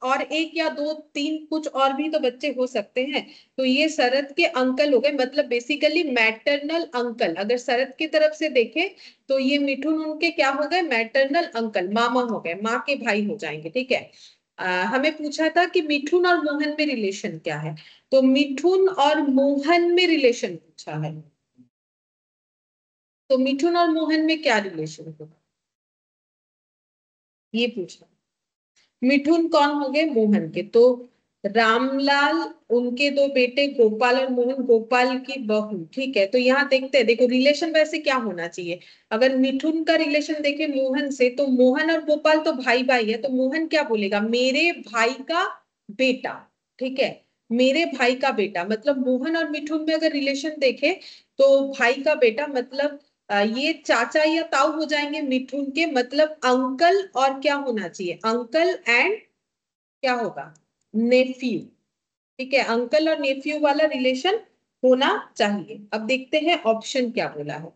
और एक या 2 3 कुछ और भी तो बच्चे हो सकते हैं. तो ये शरद के अंकल हो गए. मतलब बेसिकली मैटरनल अंकल. अगर शरद की तरफ से देखें तो ये मिठुन उनके क्या हो गए? मैटरनल अंकल, मामा हो गए, माँ के भाई हो जाएंगे. ठीक है. हमें पूछा था कि मिठुन और मोहन में रिलेशन क्या है. तो मिठुन और मोहन में रिलेशन पूछा है. तो मिठुन और मोहन में क्या रिलेशन होगा ये पूछा. मिठुन कौन हो गए? मोहन के. तो रामलाल, उनके 2 बेटे गोपाल और मोहन, गोपाल की बहू. ठीक है. तो यहाँ देखते हैं. देखो रिलेशन वैसे क्या होना चाहिए. अगर मिठुन का रिलेशन देखे मोहन से तो मोहन और गोपाल तो भाई भाई है. तो मोहन क्या बोलेगा? मेरे भाई का बेटा. ठीक है. मेरे भाई का बेटा मतलब मोहन और मिठुन में अगर रिलेशन देखे तो भाई का बेटा मतलब ये चाचा या ताऊ हो जाएंगे मिठुन के. मतलब अंकल और क्या होना चाहिए? अंकल एंड क्या होगा? नेफ्यू. ठीक है. अंकल और नेफ्यू वाला रिलेशन होना चाहिए. अब देखते हैं ऑप्शन क्या बोला है.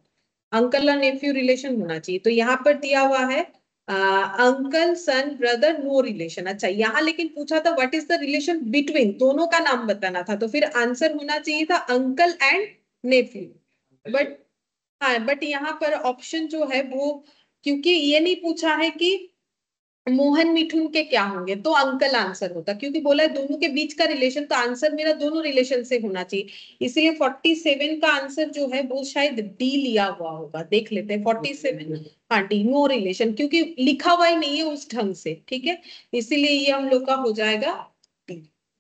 अंकल और नेफ्यू रिलेशन होना चाहिए. तो यहाँ पर दिया हुआ है uncle son brother no relation. अच्छा, यहाँ लेकिन पूछा था what is the relation between. दोनों का नाम बताना था तो फिर आंसर होना चाहिए था अंकल एंड नेफ्यू. बट हाँ, बट यहाँ पर ऑप्शन जो है वो, क्योंकि ये नहीं पूछा है कि मोहन मिठुन के क्या होंगे तो अंकल आंसर होता. क्योंकि बोला है दोनों के बीच का रिलेशन तो आंसर मेरा दोनों रिलेशन से होना चाहिए. इसलिए 47 का आंसर जो है वो शायद डी लिया हुआ होगा. देख लेते हैं 47. हाँ, डी नो रिलेशन क्योंकि लिखा हुआ ही नहीं है उस ढंग से. ठीक है. इसीलिए ये हम लोग का हो जाएगा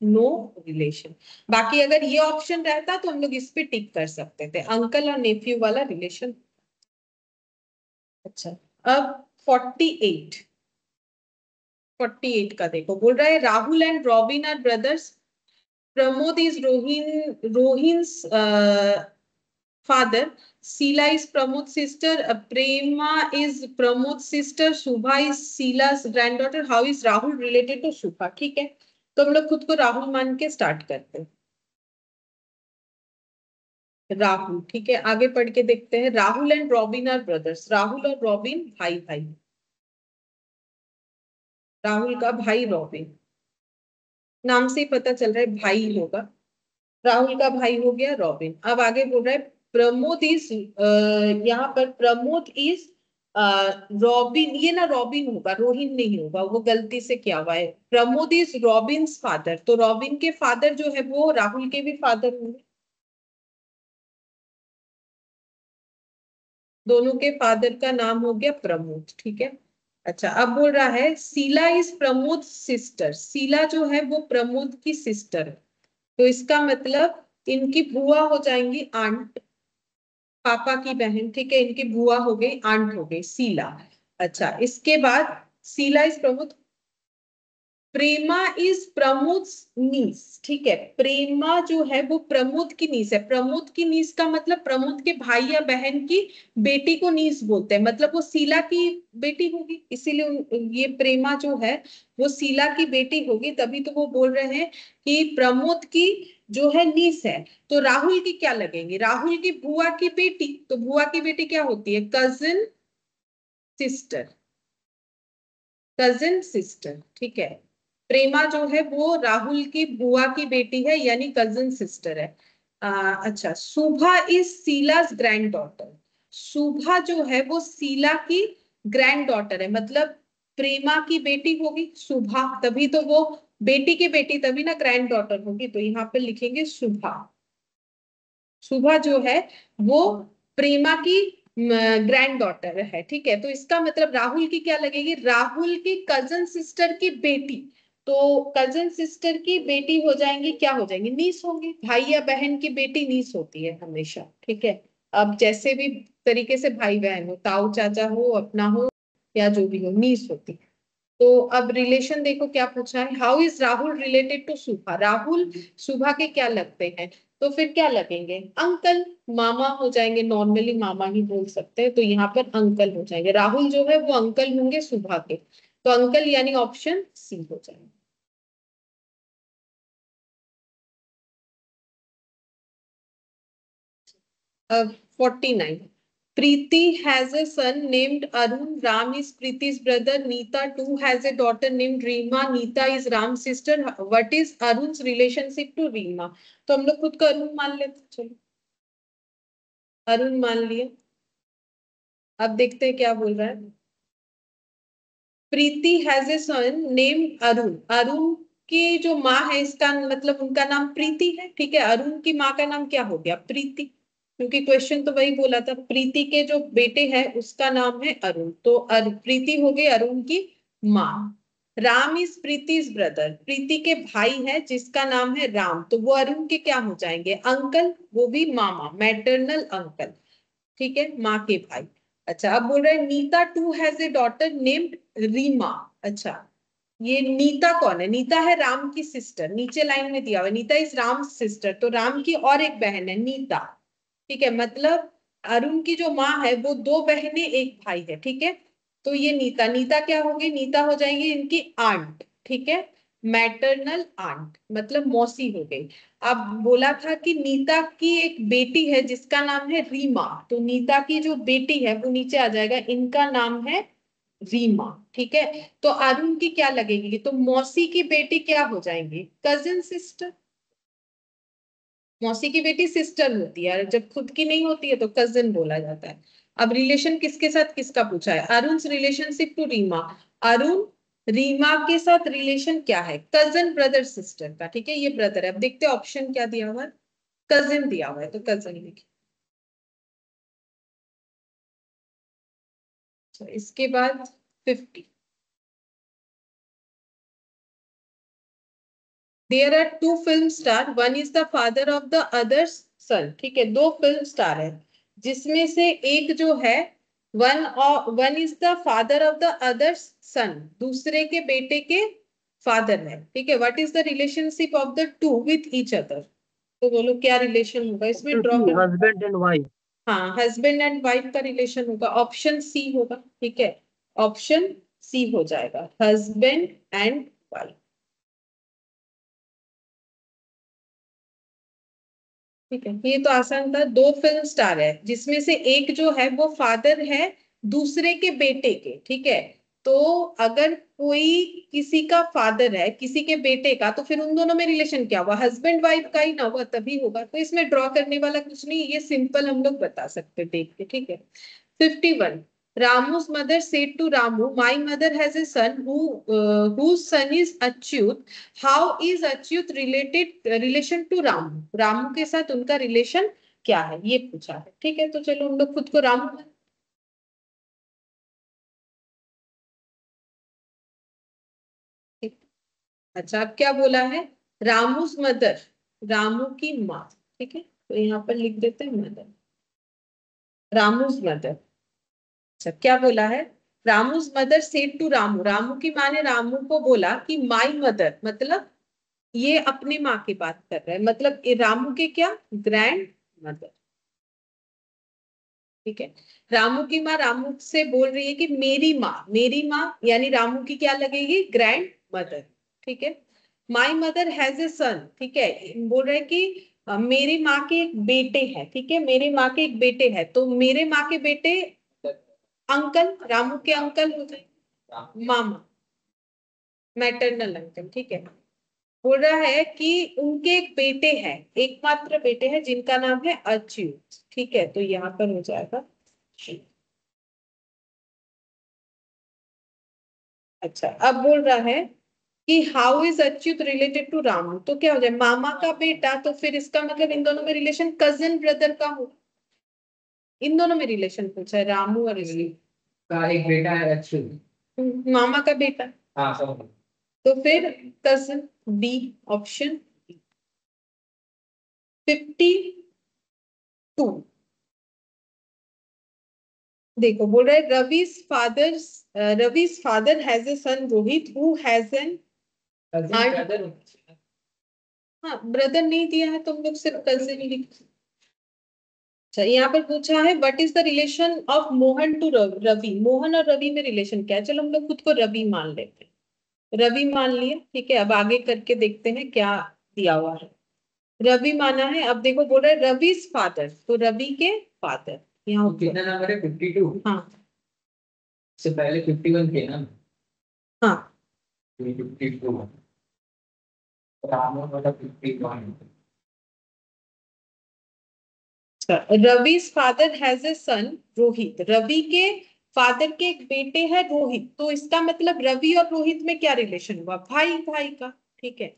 नो रिलेशन. बाकी अगर ये ऑप्शन रहता तो हम लोग इस पे टिक कर सकते थे अंकल और नेफ्यू वाला रिलेशन. अच्छा, अब 48 का देखो. बोल रहा है Rahul and Robin are brothers. Pramod is Rohin's father. Sheila is Pramod's sister. Prema is Pramod's sister. Shubha is Sheila's granddaughter. How is Rahul related to Shubha? ठीक है, तो हम लोग खुद को राहुल मान के स्टार्ट करते हैं. राहुल, ठीक है, आगे पढ़ के देखते हैं. Rahul and Robin are brothers. Rahul और रॉबिन भाई भाई. राहुल का भाई रॉबिन, नाम से ही पता चल रहा है भाई होगा. राहुल का भाई हो गया रॉबिन. अब आगे बोल रहा है प्रमोद इज, यहाँ पर प्रमोद इज रॉबिन. ये ना रॉबिन होगा, रोहिन नहीं होगा, वो गलती से क्या हुआ है. Pramod is Robins father. तो रॉबिन के फादर जो है वो राहुल के भी फादर होंगे. दोनों के फादर का नाम हो गया प्रमोद. ठीक है. अच्छा, अब बोल रहा है शीला इज प्रमोद सिस्टर. शीला जो है वो प्रमोद की सिस्टर है. तो इसका मतलब इनकी बुआ हो जाएंगी आंट, पापा की बहन. ठीक है, इनकी बुआ हो गई, आंट हो गई शीला. अच्छा, इसके बाद Sheela is Pramod. Prema is Pramod niece. ठीक है, प्रेमा जो है वो प्रमोद की नीस है. प्रमोद की नीस का मतलब प्रमोद के भाई या बहन की बेटी को नीस बोलते हैं, मतलब वो शीला की बेटी होगी, इसीलिए ये प्रेमा जो है वो शीला की बेटी होगी. तभी तो वो बोल रहे हैं कि प्रमोद की जो है नीस है. तो राहुल की क्या लगेंगी, राहुल की बुआ की बेटी. तो बुआ की बेटी क्या होती है, कजिन सिस्टर. Cousin sister. ठीक है, प्रेमा जो है वो राहुल की बुआ की बेटी है, यानी कजिन सिस्टर है. अच्छा, शुभा इज शीला's ग्रैंड डॉटर. शुभा जो है वो शीला की ग्रैंड डॉटर है, मतलब प्रेमा की बेटी होगी शुभा, तभी तो वो बेटी की बेटी, तभी ना ग्रैंड डॉटर होगी. तो यहाँ पे लिखेंगे शुभा. शुभा जो है वो प्रेमा की ग्रैंड डॉटर है. ठीक है, तो इसका मतलब राहुल की क्या लगेगी, राहुल की कजन सिस्टर की बेटी. तो कजन सिस्टर की बेटी हो जाएंगी, क्या हो जाएंगी, नीस होंगी. भाई या बहन की बेटी नीस होती है हमेशा. ठीक है, अब जैसे भी तरीके से भाई बहन हो, ताऊ चाचा हो, अपना हो, या जो भी हो, नीस होती है. तो अब रिलेशन देखो क्या पूछा है. How is Rahul related to Subha. Rahul Subha के क्या लगते हैं, तो फिर क्या लगेंगे, अंकल, मामा हो जाएंगे. नॉर्मली मामा ही बोल सकते हैं, तो यहाँ पर अंकल हो जाएंगे. राहुल जो है वो अंकल होंगे सुभा के, तो अंकल यानी ऑप्शन सी हो जाएगा. अब 49. Preeti has a son named Arun. Ram is Preeti's brother. Neeta too has a daughter named Reema. Neeta is Ram's sister. What is Arun's relationship to Reema? तो हम लोग खुद को अरुण मान लेते. चलो, अरुण मान लिए. अब देखते हैं क्या बोल रहा है. Preeti has a son named Arun. Arun की जो माँ है, इसका मतलब उनका नाम प्रीति है. ठीक है, अरुण की माँ का नाम क्या हो गया, प्रीति, क्योंकि क्वेश्चन तो वही बोला था. प्रीति के जो बेटे हैं उसका नाम है अरुण, तो प्रीति हो गई अरुण की माँ. Ram is Preeti's brother. प्रीति के भाई है जिसका नाम है राम, तो वो अरुण के क्या हो जाएंगे, अंकल, वो भी मामा, मैटरनल अंकल. ठीक है, माँ के भाई. अच्छा, अब बोल रहे हैं Neeta too has a daughter named Reema. अच्छा, ये नीता कौन है, नीता है राम की सिस्टर. नीचे लाइन में दिया हुआ नीता इज राम सिस्टर, तो राम की और एक बहन है नीता. ठीक है, मतलब अरुण की जो माँ है वो दो बहनें एक भाई है. ठीक है, तो ये नीता, नीता क्या होगी, नीता हो जाएंगी इनकी आंट. ठीक है, मैटरनल आंट, मतलब मौसी हो गई. अब बोला था कि नीता की एक बेटी है जिसका नाम है रीमा, तो नीता की जो बेटी है वो नीचे आ जाएगा, इनका नाम है रीमा. ठीक है, तो अरुण की क्या लगेगी, तो मौसी की बेटी क्या हो जाएंगी, कजिन सिस्टर. मौसी की बेटी सिस्टर होती है, जब खुद की नहीं होती है तो कजिन बोला जाता है. अब रिलेशन किसके साथ किसका पूछा है, अरुण रिलेशनशिप टू रीमा. अरुण रीमा के साथ रिलेशन क्या है, कजिन ब्रदर सिस्टर का. ठीक है, ये ब्रदर है. अब देखते हैं ऑप्शन क्या दिया हुआ है, कजिन दिया हुआ है, तो कजिन लिखिए. इसके बाद 50. There are two film star, one is the father of the other's son. ठीक है, दो फिल्म स्टार है जिसमें से एक जो है one is the father of the other's son, दूसरे के बेटे के फादर है. ठीक है, what is the relationship of the two with each other. तो बोलो क्या रिलेशन होगा इसमें, ड्रॉ कर। Husband and wife. हाँ, हस्बैंड एंड वाइफ का रिलेशन होगा, ऑप्शन सी होगा। ठीक है, ऑप्शन सी हो जाएगा, हस्बैंड एंड वाइफ। ठीक है, ये तो आसान था। दो फिल्म स्टार है जिसमें से एक जो है वो फादर है दूसरे के बेटे के। ठीक है, तो अगर कोई किसी का फादर है किसी के बेटे का, तो फिर उन दोनों में रिलेशन क्या हुआ, हस्बैंड वाइफ का ही ना हुआ, तभी होगा। तो इसमें ड्रॉ करने वाला कुछ नहीं, ये सिंपल हम लोग बता सकते देख के। ठीक है, 51, Ramu's mother said to Ramu, "My mother has a son whose son is Achyut. How is Achyut relation to Ramu? Ramu के साथ उनका रिलेशन क्या है, ये पूछा है। ठीक है, तो चलो हम लोग खुद को रामू। ठीक, अच्छा अब क्या बोला है, रामूस मदर, रामू की माँ। ठीक है, तो यहाँ पर लिख देते हैं मदर, रामूस मदर। अच्छा क्या बोला है, Ramu's mother said to Ramu, Ramu की माँ ने रामू को बोला कि माई मदर, मतलब ये अपनी माँ की बात कर रहा है, मतलब ये रामू के क्या, ग्रैंड मदर। ठीक है, रामू की माँ रामू से बोल रही है कि मेरी माँ यानी रामू की क्या लगेगी, ग्रैंड मदर। ठीक है, माई मदर हैज ए सन। ठीक है, बोल रहे हैं कि मेरी माँ के एक बेटे हैं। ठीक है, मेरी माँ के एक बेटे हैं, तो मेरे माँ के बेटे अंकल, रामू के अंकल हो गए, मामा, मैटरनल अंकल। ठीक है, बोल रहा है कि उनके एक बेटे हैं, एकमात्र बेटे हैं जिनका नाम है अच्युत। ठीक है, तो यहाँ पर हो जाएगा। अच्छा अब बोल रहा है कि how is Achyut related to Ramu, तो क्या हो जाए, मामा का बेटा, तो फिर इसका मतलब इन दोनों में रिलेशन कजिन ब्रदर का हो। इन दोनों में रिलेशन पूछा है, रामू और इसकी। का एक बेटा है एक्चुअली। मामा का बेटा, हाँ समझ। तो फिर कजिन, बी, ऑप्शन 52। देखो बोल रहा है रवि's father has a son Rohit who has an cousin aunt। Brother. हाँ, ब्रदर नहीं दिया है, तुम लोग सिर्फ कजिन ही लिख। अच्छा यहाँ पर पूछा है what is the relation of Mohan to Ravi, Mohan और रवि में रिलेशन क्या है। चलो हम लोग खुद को रवि मान लेते हैं, रवि मान लिया। ठीक है, अब आगे करके देखते हैं क्या दिया हुआ है। रवि माना है, अब देखो बोल रहा है रवि's फादर, तो रवि के फादर यहाँ तो कितना नंबर है 52। हाँ से पहले 51 थे ना। हाँ। 52 रामू वाला 51। रवि's father has a son Rohit, Ravi के फादर के एक बेटे हैं रोहित, तो इसका मतलब रवि और रोहित में क्या रिलेशन हुआ, भाई भाई का। ठीक है,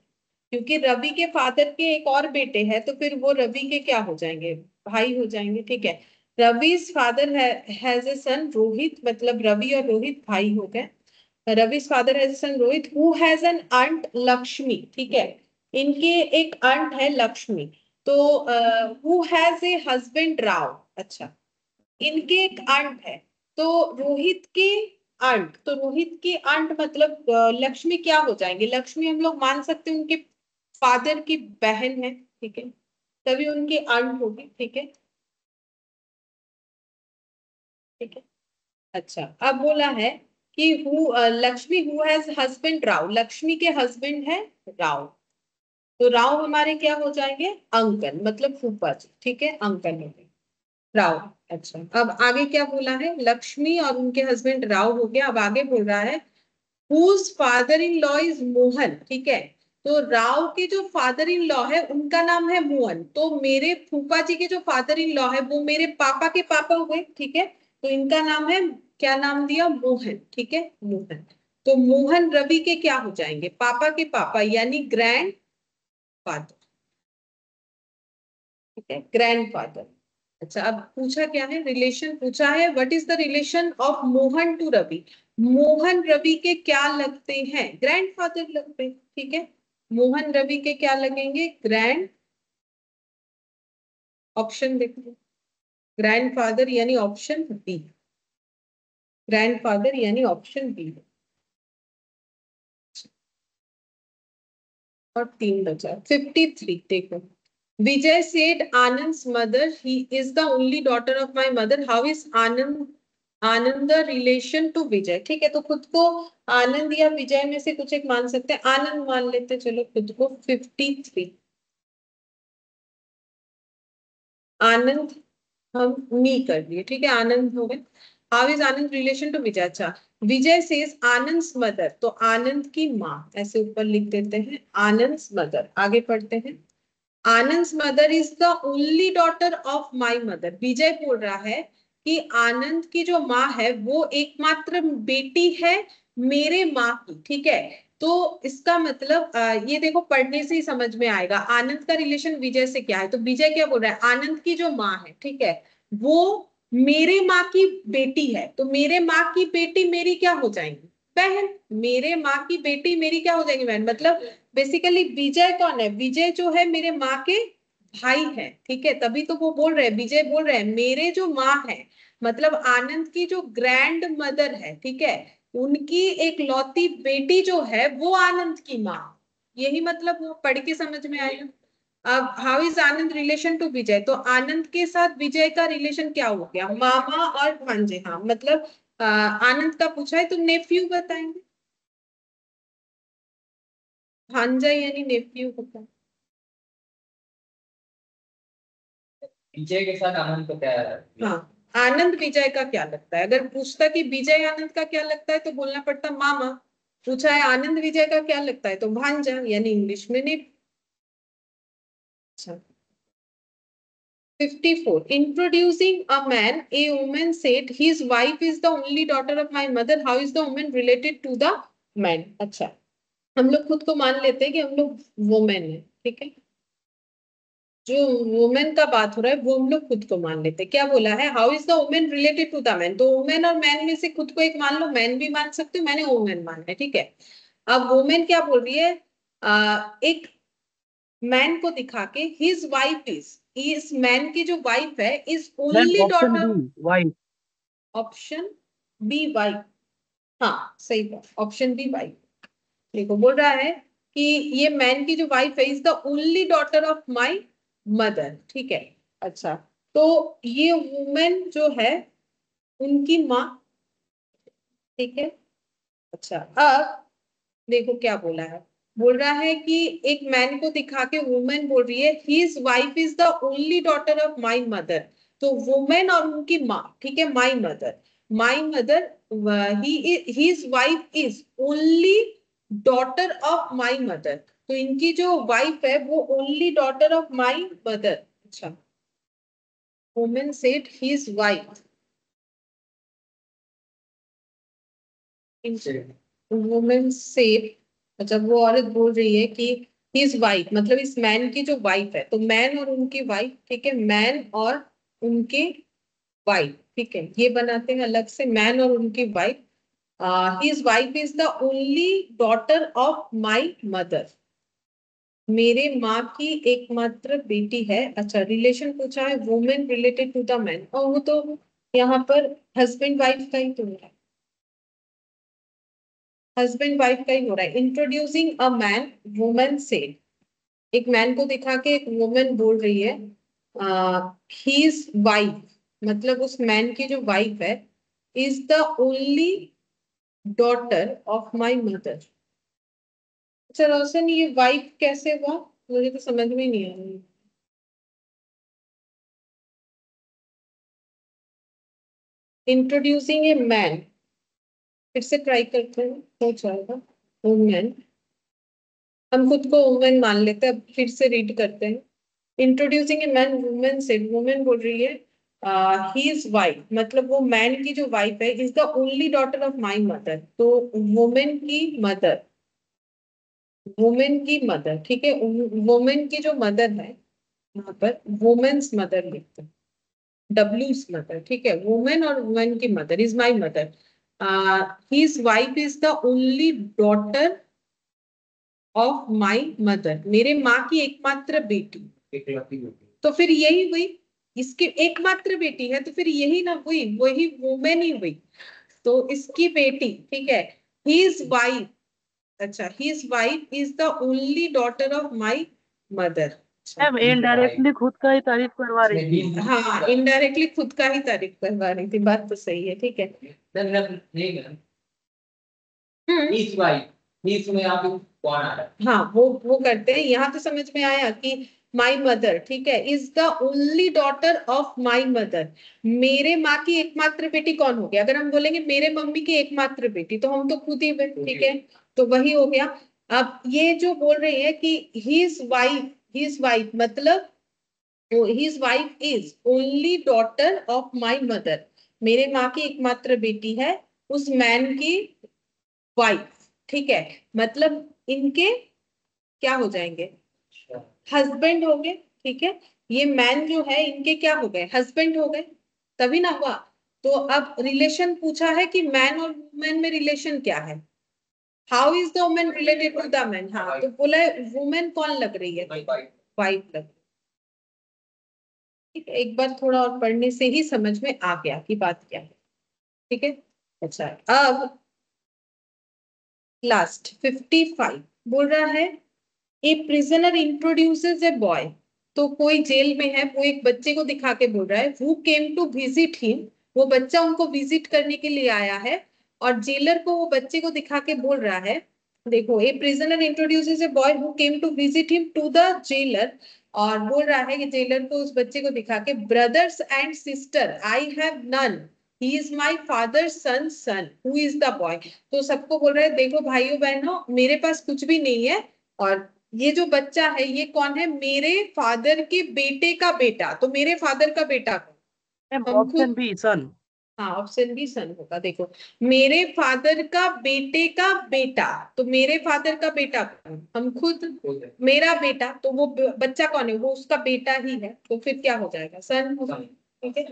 क्योंकि रवि के फादर के एक और बेटे हैं, तो फिर वो रवि के क्या हो जाएंगे, भाई हो जाएंगे। ठीक है, Ravi's father has a son Rohit, मतलब रवि और रोहित भाई हो गए। Ravi's father has a son Rohit who has an aunt Lakshmi. ठीक है, इनके एक आंट है लक्ष्मी, तो who has a husband Rao. अच्छा, इनके एक आंट है, तो रोहित के आंट, तो रोहित के आंट मतलब लक्ष्मी क्या हो जाएंगे, लक्ष्मी हम लोग मान सकते हैं उनके फादर की बहन है। ठीक है, तभी उनकी आंट होगी। ठीक है, ठीक है। अच्छा अब बोला है कि Lakshmi who has husband Rao, Lakshmi के हस्बैंड है राव, तो राव हमारे क्या हो जाएंगे, अंकल, मतलब फूफा जी। ठीक है, अंकल हो गए राव। अच्छा अब आगे क्या बोला है, लक्ष्मी और उनके हस्बैंड राव हो गया। अब आगे बोल रहा है whose father in law is Mohan. ठीक है, तो राव के जो फादर इन लॉ है उनका नाम है मोहन, तो मेरे फूफा जी के जो फादर इन लॉ है वो मेरे पापा के पापा हुए। ठीक है, तो इनका नाम है, क्या नाम दिया, मोहन। ठीक है, मोहन, तो मोहन रवि के क्या हो जाएंगे, पापा के पापा, यानी ग्रैंड फादर। ठीक है, ग्रैंड फादर। अच्छा अब पूछा क्या है, रिलेशन पूछा है, what is the relation of Mohan to Ravi, Mohan Ravi के क्या लगते हैं, ग्रैंडफादर लगते हैं। ठीक है, मोहन रवि के क्या लगेंगे, ग्रैंड, ऑप्शन देखो, ग्रैंडफादर यानी ऑप्शन बी, ग्रैंडफादर यानी ऑप्शन बी। और 3 बचा, 53 देखो, Vijay said Anand's mother, he is the only daughter of my mother. How is Anand the relation to विजय? ठीक है, तो खुद को आनंद या विजय में से कुछ एक मान सकते हैं, आनंद मान लेते, चलो खुद को 53। आनंद हम मी कर दिए, ठीक है, आनंद हो गए। How is Anand relation to Vijay? अच्छा, विजय सेज आनंद मदर, तो आनंद की माँ, ऐसे ऊपर लिख देते हैं आनंद मदर। आगे पढ़ते हैं। Anand mother is the only daughter of my mother. Vijay बोल रहा है कि आनंद की जो माँ है वो एकमात्र बेटी है मेरे माँ की, ठीक है। तो इसका मतलब ये देखो पढ़ने से ही समझ में आएगा आनंद का रिलेशन विजय से क्या है। तो विजय क्या बोल रहा है, आनंद की जो माँ है, ठीक है, वो मेरे माँ की बेटी है। तो मेरे माँ की बेटी मेरी क्या हो जाएंगी, बहन। मेरे माँ की बेटी मेरी क्या हो जाएगी, बहन। मतलब बेसिकली विजय कौन है, विजय जो है मेरे माँ के भाई है, ठीक है। तभी तो वो बोल रहे हैं, विजय बोल रहे हैं मेरे जो माँ है, मतलब आनंद की जो ग्रैंड मदर है, ठीक है, उनकी एक लौती बेटी जो है वो आनंद की माँ। यही मतलब वो पढ़ के समझ में आया। अब how is Anand relation to Vijay? तो आनंद के साथ विजय का रिलेशन क्या हो गया, मामा और भांजे। हाँ मतलब आनंद का पूछा है तो नेफ्यू बताएंगे, भांजा यानी नेफ्यू होता है। विजय के साथ आनंद को क्या है? हाँ, आनंद विजय का क्या लगता है? अगर पूछता कि विजय आनंद का क्या लगता है तो बोलना पड़ता मामा। पूछा है आनंद विजय का क्या लगता है तो भांजा, यानी इंग्लिश में नहीं। अच्छा, 54 introducing a man, a woman said his wife is the only daughter of my mother. How is the woman related to the man? अच्छा, हम लोग खुद को मान लेते हैं कि हम लोग वुमेन है, ठीक है। जो वुमेन का बात हो रहा है वो हम लोग खुद को मान लेते हैं। क्या बोला है, how is the women related to the man? तो वुमेन और मैन में से खुद को एक मान लो, मैन भी मान सकते हो, मैंने वुमेन माना है, ठीक है। अब वुमेन क्या बोल रही है, एक मैन को दिखा के हिज वाइफ इस मैन की जो वाइफ है is ma'am only option daughter. B wife. Option B wife, हाँ सही बात, ऑप्शन बी वाइफ। देखो बोल रहा है कि ये मैन की जो वाइफ है is the only daughter of my mother, ठीक है। अच्छा, तो ये वुमेन जो है उनकी माँ, ठीक है। अच्छा, अब देखो क्या बोला है, बोल रहा है कि एक मैन को दिखा के वुमेन बोल रही है his wife is the only daughter of my mother. तो वुमेन और उनकी माँ, ठीक है, my mother, his wife is only daughter of my mother. तो इनकी जो वाइफ है वो only daughter of my mother. अच्छा, women said his wife, women said, अच्छा वो औरत बोल रही है कि हिज वाइफ, मतलब इस मैन की जो वाइफ है, तो मैन और उनकी वाइफ, ठीक है, मैन और उनके वाइफ, ठीक है, ये बनाते हैं अलग से, मैन और उनकी wife. His wife is the only daughter of my mother, मेरे माँ की एकमात्र बेटी है। अच्छा, रिलेशन पूछा है women related to the man, और वो तो यहाँ पर हस्बैंड वाइफ का ही तो है, हस्बैंड वाइफ का ही हो रहा है। Introducing a man, women said, एक मैन को दिखा के एक वुमेन बोल रही है हिज वाइफ, मतलब उस मैन की जो वाइफ है is the only daughter of my mother. अच्छा रोशन, ये वाइफ कैसे हुआ, मुझे तो समझ में नहीं आ रही। इंट्रोड्यूसिंग ए मैन, फिर से ट्राई करते हैं, हो जाएगा। वुमेन, हम खुद को वुमेन मान लेते हैं, अब फिर से रीड करते हैं। इंट्रोड्यूसिंग ए मैन, वुमेन से, वुमेन बोल रही है हिज वाइफ, मतलब वो मैन की जो वाइफ है is the only daughter of my mother. तो वुमेन की मदर, वुमेन की मदर, ठीक है, वुमेन की जो मदर है, यहाँ पर वुमेन्स मदर लिखते हैं, डब्ल्यूज मदर, ठीक है, वुमेन और वुमेन की mother is my mother. His wife is the only daughter of my mother, मेरे माँ की एकमात्र बेटी। इकलौती बेटी। तो फिर यही हुई, इसकी एकमात्र बेटी है, तो फिर यही ना हुई, वही वुमेन ही हुई। तो इसकी बेटी, ठीक है, हिज वाइफ, अच्छा his wife is the only daughter of my mother. Ma'am indirectly खुद का ही तारीफ करवा रही थी। इसमें हाँ, इनडायरेक्टली खुद का ही तारीफ करवा रही थी, बात तो सही है, ठीक है। इस वाइफ इसमें आप कौन आ रहा है? हाँ, वो करते हैं। यहाँ तो समझ में आया कि माई मदर, ठीक है, is the only daughter of my mother. मेरे माँ की एकमात्र बेटी कौन हो गया? अगर हम बोलेंगे मेरे मम्मी की एकमात्र बेटी, तो हम तो खुद ही हुए, ठीक है, तो वही हो गया। अब ये जो बोल रही है कि हिज वाइफ मतलब his wife is only daughter of my mother, मेरे माँ की एकमात्र बेटी है उस मैन की वाइफ, ठीक है, मतलब इनके क्या हो जाएंगे? हस्बैंड हो गए, ठीक है। ये मैन जो है इनके क्या हो गए? हस्बैंड हो गए, तभी ना हुआ। तो अब रिलेशन पूछा है कि मैन और वुमेन में रिलेशन क्या है? How is the women related to the man? हाँ, तो बोला है वुमेन कौन लग रही है? वाइफ लग। ठीक है, एक बार थोड़ा और पढ़ने से ही समझ में आ गया कि बात क्या है, ठीक है। अच्छा, अब लास्ट 55 बोल रहा है ए प्रिजनर इंट्रोड्यूसेस ए बॉय। तो कोई जेल में है, वो एक बच्चे को दिखा के बोल रहा है who came to visit him, वो बच्चा उनको विजिट करने के लिए आया है, और जेलर को वो बच्चे को दिखा के बोल रहा है, देखो, a prisoner introduces a boy who came to visit him to the jailer, और बोल रहा है कि जेलर को उस बच्चे को दिखा के brothers and sister I have none, he is my father son who is the boy. तो सबको बोल रहा है देखो भाइयों बहनों, मेरे पास कुछ भी नहीं है, और ये जो बच्चा है ये कौन है? मेरे फादर के बेटे का बेटा। तो मेरे फादर का बेटा कौन? मैम हम ऑप्शन खुद। बी सन। हाँ, ऑप्शन बी सन होगा। देखो, मेरे फादर का बेटे का बेटा, तो मेरे फादर का बेटा कौन? हम खुद। मेरा बेटा, तो वो बच्चा कौन है? वो उसका बेटा ही है, तो फिर क्या हो जाएगा? सन होगा, ठीक है।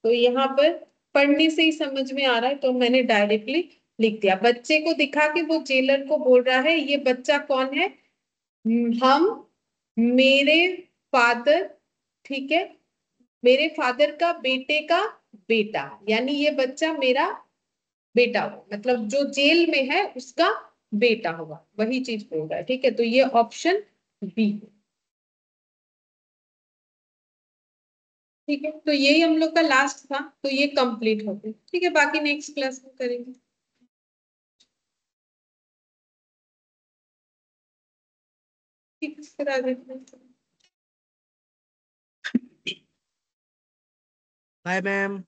तो यहाँ पर पढ़ने से ही समझ में आ रहा है, तो मैंने डायरेक्टली लिख दिया। बच्चे को दिखा के वो जेलर को बोल रहा है ये बच्चा कौन है? हम, मेरे फादर, ठीक है, मेरे फादर का बेटे का बेटा, यानी ये बच्चा मेरा बेटा हो, मतलब जो जेल में है उसका बेटा होगा, वही चीज बोल रहा है, ठीक है। तो ये ऑप्शन बी, ठीक है। तो यही हम लोग का लास्ट था, तो ये कंप्लीट हो गया, ठीक है। बाकी नेक्स्ट क्लास में करेंगे। ठीक है, फिर आगे। Bye ma'am.